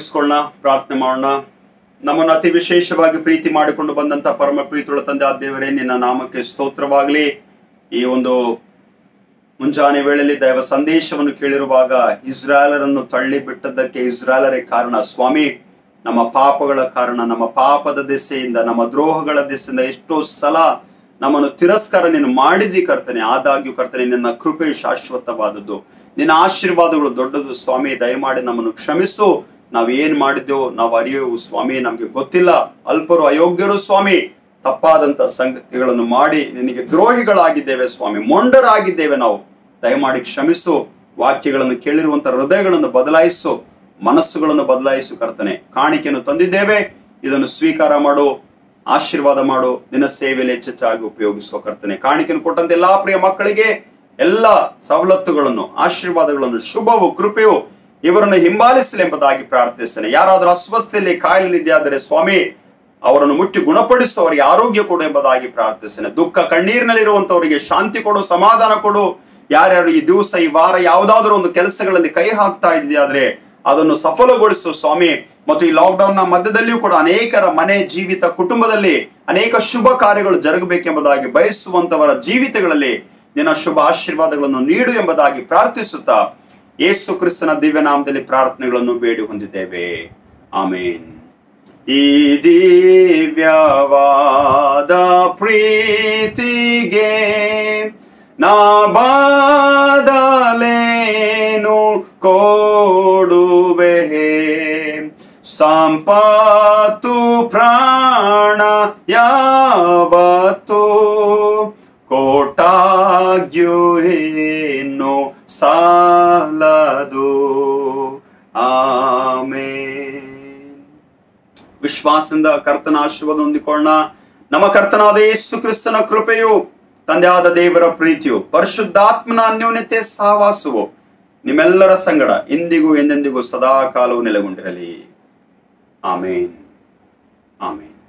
ತೊಡಗಿಸ್ಕೊಳ್ಳೋಣ, ಪ್ರಾರ್ಥನೆ ಮಾಡೋಣ. ನಮ್ಮನ್ನು ಅತಿ ವಿಶೇಷವಾಗಿ ಪ್ರೀತಿ ಮಾಡಿಕೊಂಡು ಬಂದಂತ ಪರಮ ಪ್ರೀತಿಯುಳ್ಳ ತಂದೆ ಆದ ದೇವರೇ, ನಿನ್ನ ನಾಮಕ್ಕೆ ಸ್ತೋತ್ರವಾಗಲಿ. ಈ ಒಂದು ಮುಂಜಾನೆ ವೇಳೆಯಲ್ಲಿ ದೈವ ಸಂದೇಶವನ್ನು ಕೇಳಿರುವಾಗ ಇಸ್ರಾಯೇಲರನ್ನು ತಳ್ಳಿ ಬಿಟ್ಟದ್ದಕ್ಕೆ ಇಸ್ರಾಯೇಲರೇ ಕಾರಣ ಸ್ವಾಮಿ. ನಮ್ಮ ಪಾಪಗಳ ಕಾರಣ, ನಮ್ಮ ಪಾಪದ ದೆಸೆಯಿಂದ, ನಮ್ಮ ದ್ರೋಹಗಳ ದೆಸೆಯಿಂದ ಎಷ್ಟೋ ಸಲ ನಮ್ಮನ್ನು ತಿರಸ್ಕಾರ ನೀನು ಮಾಡಿದಿ ಕರ್ತನೆ. ಆದಾಗ್ಯೂ ಕರ್ತನೆ, ನಿನ್ನ ಕೃಪೆ ಶಾಶ್ವತವಾದದ್ದು, ನಿನ್ನ ಆಶೀರ್ವಾದಗಳು ದೊಡ್ಡದು ಸ್ವಾಮಿ. ದಯಮಾಡಿ ನಮ್ಮನ್ನು ಕ್ಷಮಿಸು. ನಾವೇನ್ ಮಾಡಿದ್ದೆವು ನಾವು ಅರಿಯವು ಸ್ವಾಮಿ, ನಮ್ಗೆ ಗೊತ್ತಿಲ್ಲ, ಅಲ್ಪರು ಅಯೋಗ್ಯರು ಸ್ವಾಮಿ. ತಪ್ಪಾದಂತ ಸಂಗತಿಗಳನ್ನು ಮಾಡಿ ನಿನಗೆ ದ್ರೋಹಿಗಳಾಗಿದ್ದೇವೆ ಸ್ವಾಮಿ, ಮೊಂಡರಾಗಿದ್ದೇವೆ ನಾವು. ದಯಮಾಡಿ ಕ್ಷಮಿಸು. ವಾಕ್ಯಗಳನ್ನು ಕೇಳಿರುವಂತ ಹೃದಯಗಳನ್ನು ಬದಲಾಯಿಸು, ಮನಸ್ಸುಗಳನ್ನು ಬದಲಾಯಿಸು ಕರ್ತನೆ. ಕಾಣಿಕೆಯನ್ನು ತಂದಿದ್ದೇವೆ, ಇದನ್ನು ಸ್ವೀಕಾರ ಮಾಡು, ಆಶೀರ್ವಾದ ಮಾಡು. ನಿನ್ನ ಸೇವೆಯಲ್ಲಿ ಹೆಚ್ಚೆಚ್ಚಾಗಿ ಉಪಯೋಗಿಸುವ ಕರ್ತನೆ. ಕಾಣಿಕೆಯನ್ನು ಕೊಟ್ಟಂತ ಎಲ್ಲಾ ಪ್ರಿಯ ಮಕ್ಕಳಿಗೆ ಎಲ್ಲ ಸವಲತ್ತುಗಳನ್ನು, ಆಶೀರ್ವಾದಗಳನ್ನು, ಶುಭವು, ಕೃಪೆಯು ಇವರನ್ನು ಹಿಂಬಾಲಿಸಲಿ ಎಂಬುದಾಗಿ ಪ್ರಾರ್ಥಿಸ್ತೇನೆ. ಯಾರಾದರೂ ಅಸ್ವಸ್ಥತೆಯಲ್ಲಿ ಕಾಯಿಲೆಯಿದೆಯಾದರೆ ಸ್ವಾಮಿ, ಅವರನ್ನು ಮುಟ್ಟಿ ಗುಣಪಡಿಸು, ಅವರಿಗೆ ಆರೋಗ್ಯ ಕೊಡು ಎಂಬುದಾಗಿ ಪ್ರಾರ್ಥಿಸ್ತೇನೆ. ದುಃಖ ಕಣ್ಣೀರಿನಲ್ಲಿರುವಂತವರಿಗೆ ಶಾಂತಿ ಕೊಡು, ಸಮಾಧಾನ ಕೊಡು. ಯಾರ್ಯಾರು ಈ ದಿವಸ, ಈ ವಾರ ಯಾವುದಾದ್ರೂ ಒಂದು ಕೆಲಸಗಳಲ್ಲಿ ಕೈ ಹಾಕ್ತಾ ಇದೆಯಾದ್ರೆ ಅದನ್ನು ಸಫಲಗೊಳಿಸು ಸ್ವಾಮಿ. ಮತ್ತು ಈ ಲಾಕ್ಡೌನ್ ನ ಮಧ್ಯದಲ್ಲಿಯೂ ಕೂಡ ಅನೇಕರ ಮನೆ, ಜೀವಿತ, ಕುಟುಂಬದಲ್ಲಿ ಅನೇಕ ಶುಭ ಕಾರ್ಯಗಳು ಜರುಗಬೇಕೆಂಬುದಾಗಿ ಬಯಸುವಂತವರ ಜೀವಿತಗಳಲ್ಲಿ ನಿನ್ನ ಶುಭ ಆಶೀರ್ವಾದಗಳನ್ನು ನೀಡು ಎಂಬುದಾಗಿ ಪ್ರಾರ್ಥಿಸುತ್ತಾ ಯೇಸು ಕ್ರಿಸ್ತನ ದಿವ್ಯ ನಾಮದಲ್ಲಿ ಪ್ರಾರ್ಥನೆಗಳನ್ನು ಬೇಡಿ ಹೊಂದಿದ್ದೇವೆ. ಆಮೇನ್. ಈ ದಿವ್ಯವಾದ ಪ್ರೀತಿಗೆ ನಾ ಬಾದಲೇನು ಕೊಡುವೆ, ಸಂಪತ್ತು ಪ್ರಾಣ ಯಾವತ್ತು ಕೋಟಾಗ್ಯೂ ಏನು ಸಾಲದು. ಆಮೇನ್. ವಿಶ್ವಾಸದಿಂದ ಕರ್ತನ ಆಶೀರ್ವಾದ ಹೊಂದಿಕೊಳ್ಳೋಣ. ನಮ್ಮ ಕರ್ತನಾದ ಯೇಸು ಕ್ರಿಸ್ತನ ಕೃಪೆಯು, ತಂದೆಯಾದ ದೇವರ ಪ್ರೀತಿಯು, ಪರಿಶುದ್ಧಾತ್ಮನ ಅನ್ಯೋನ್ಯತೆ ಸಹವಾಸವು ನಿಮ್ಮೆಲ್ಲರ ಸಂಗಡ ಇಂದಿಗೂ ಎಂದೆಂದಿಗೂ ಸದಾ ಕಾಲವು ನೆಲೆಗೊಂಡಿರಲಿ. ಆಮೇನ್. ಆಮೇನ್.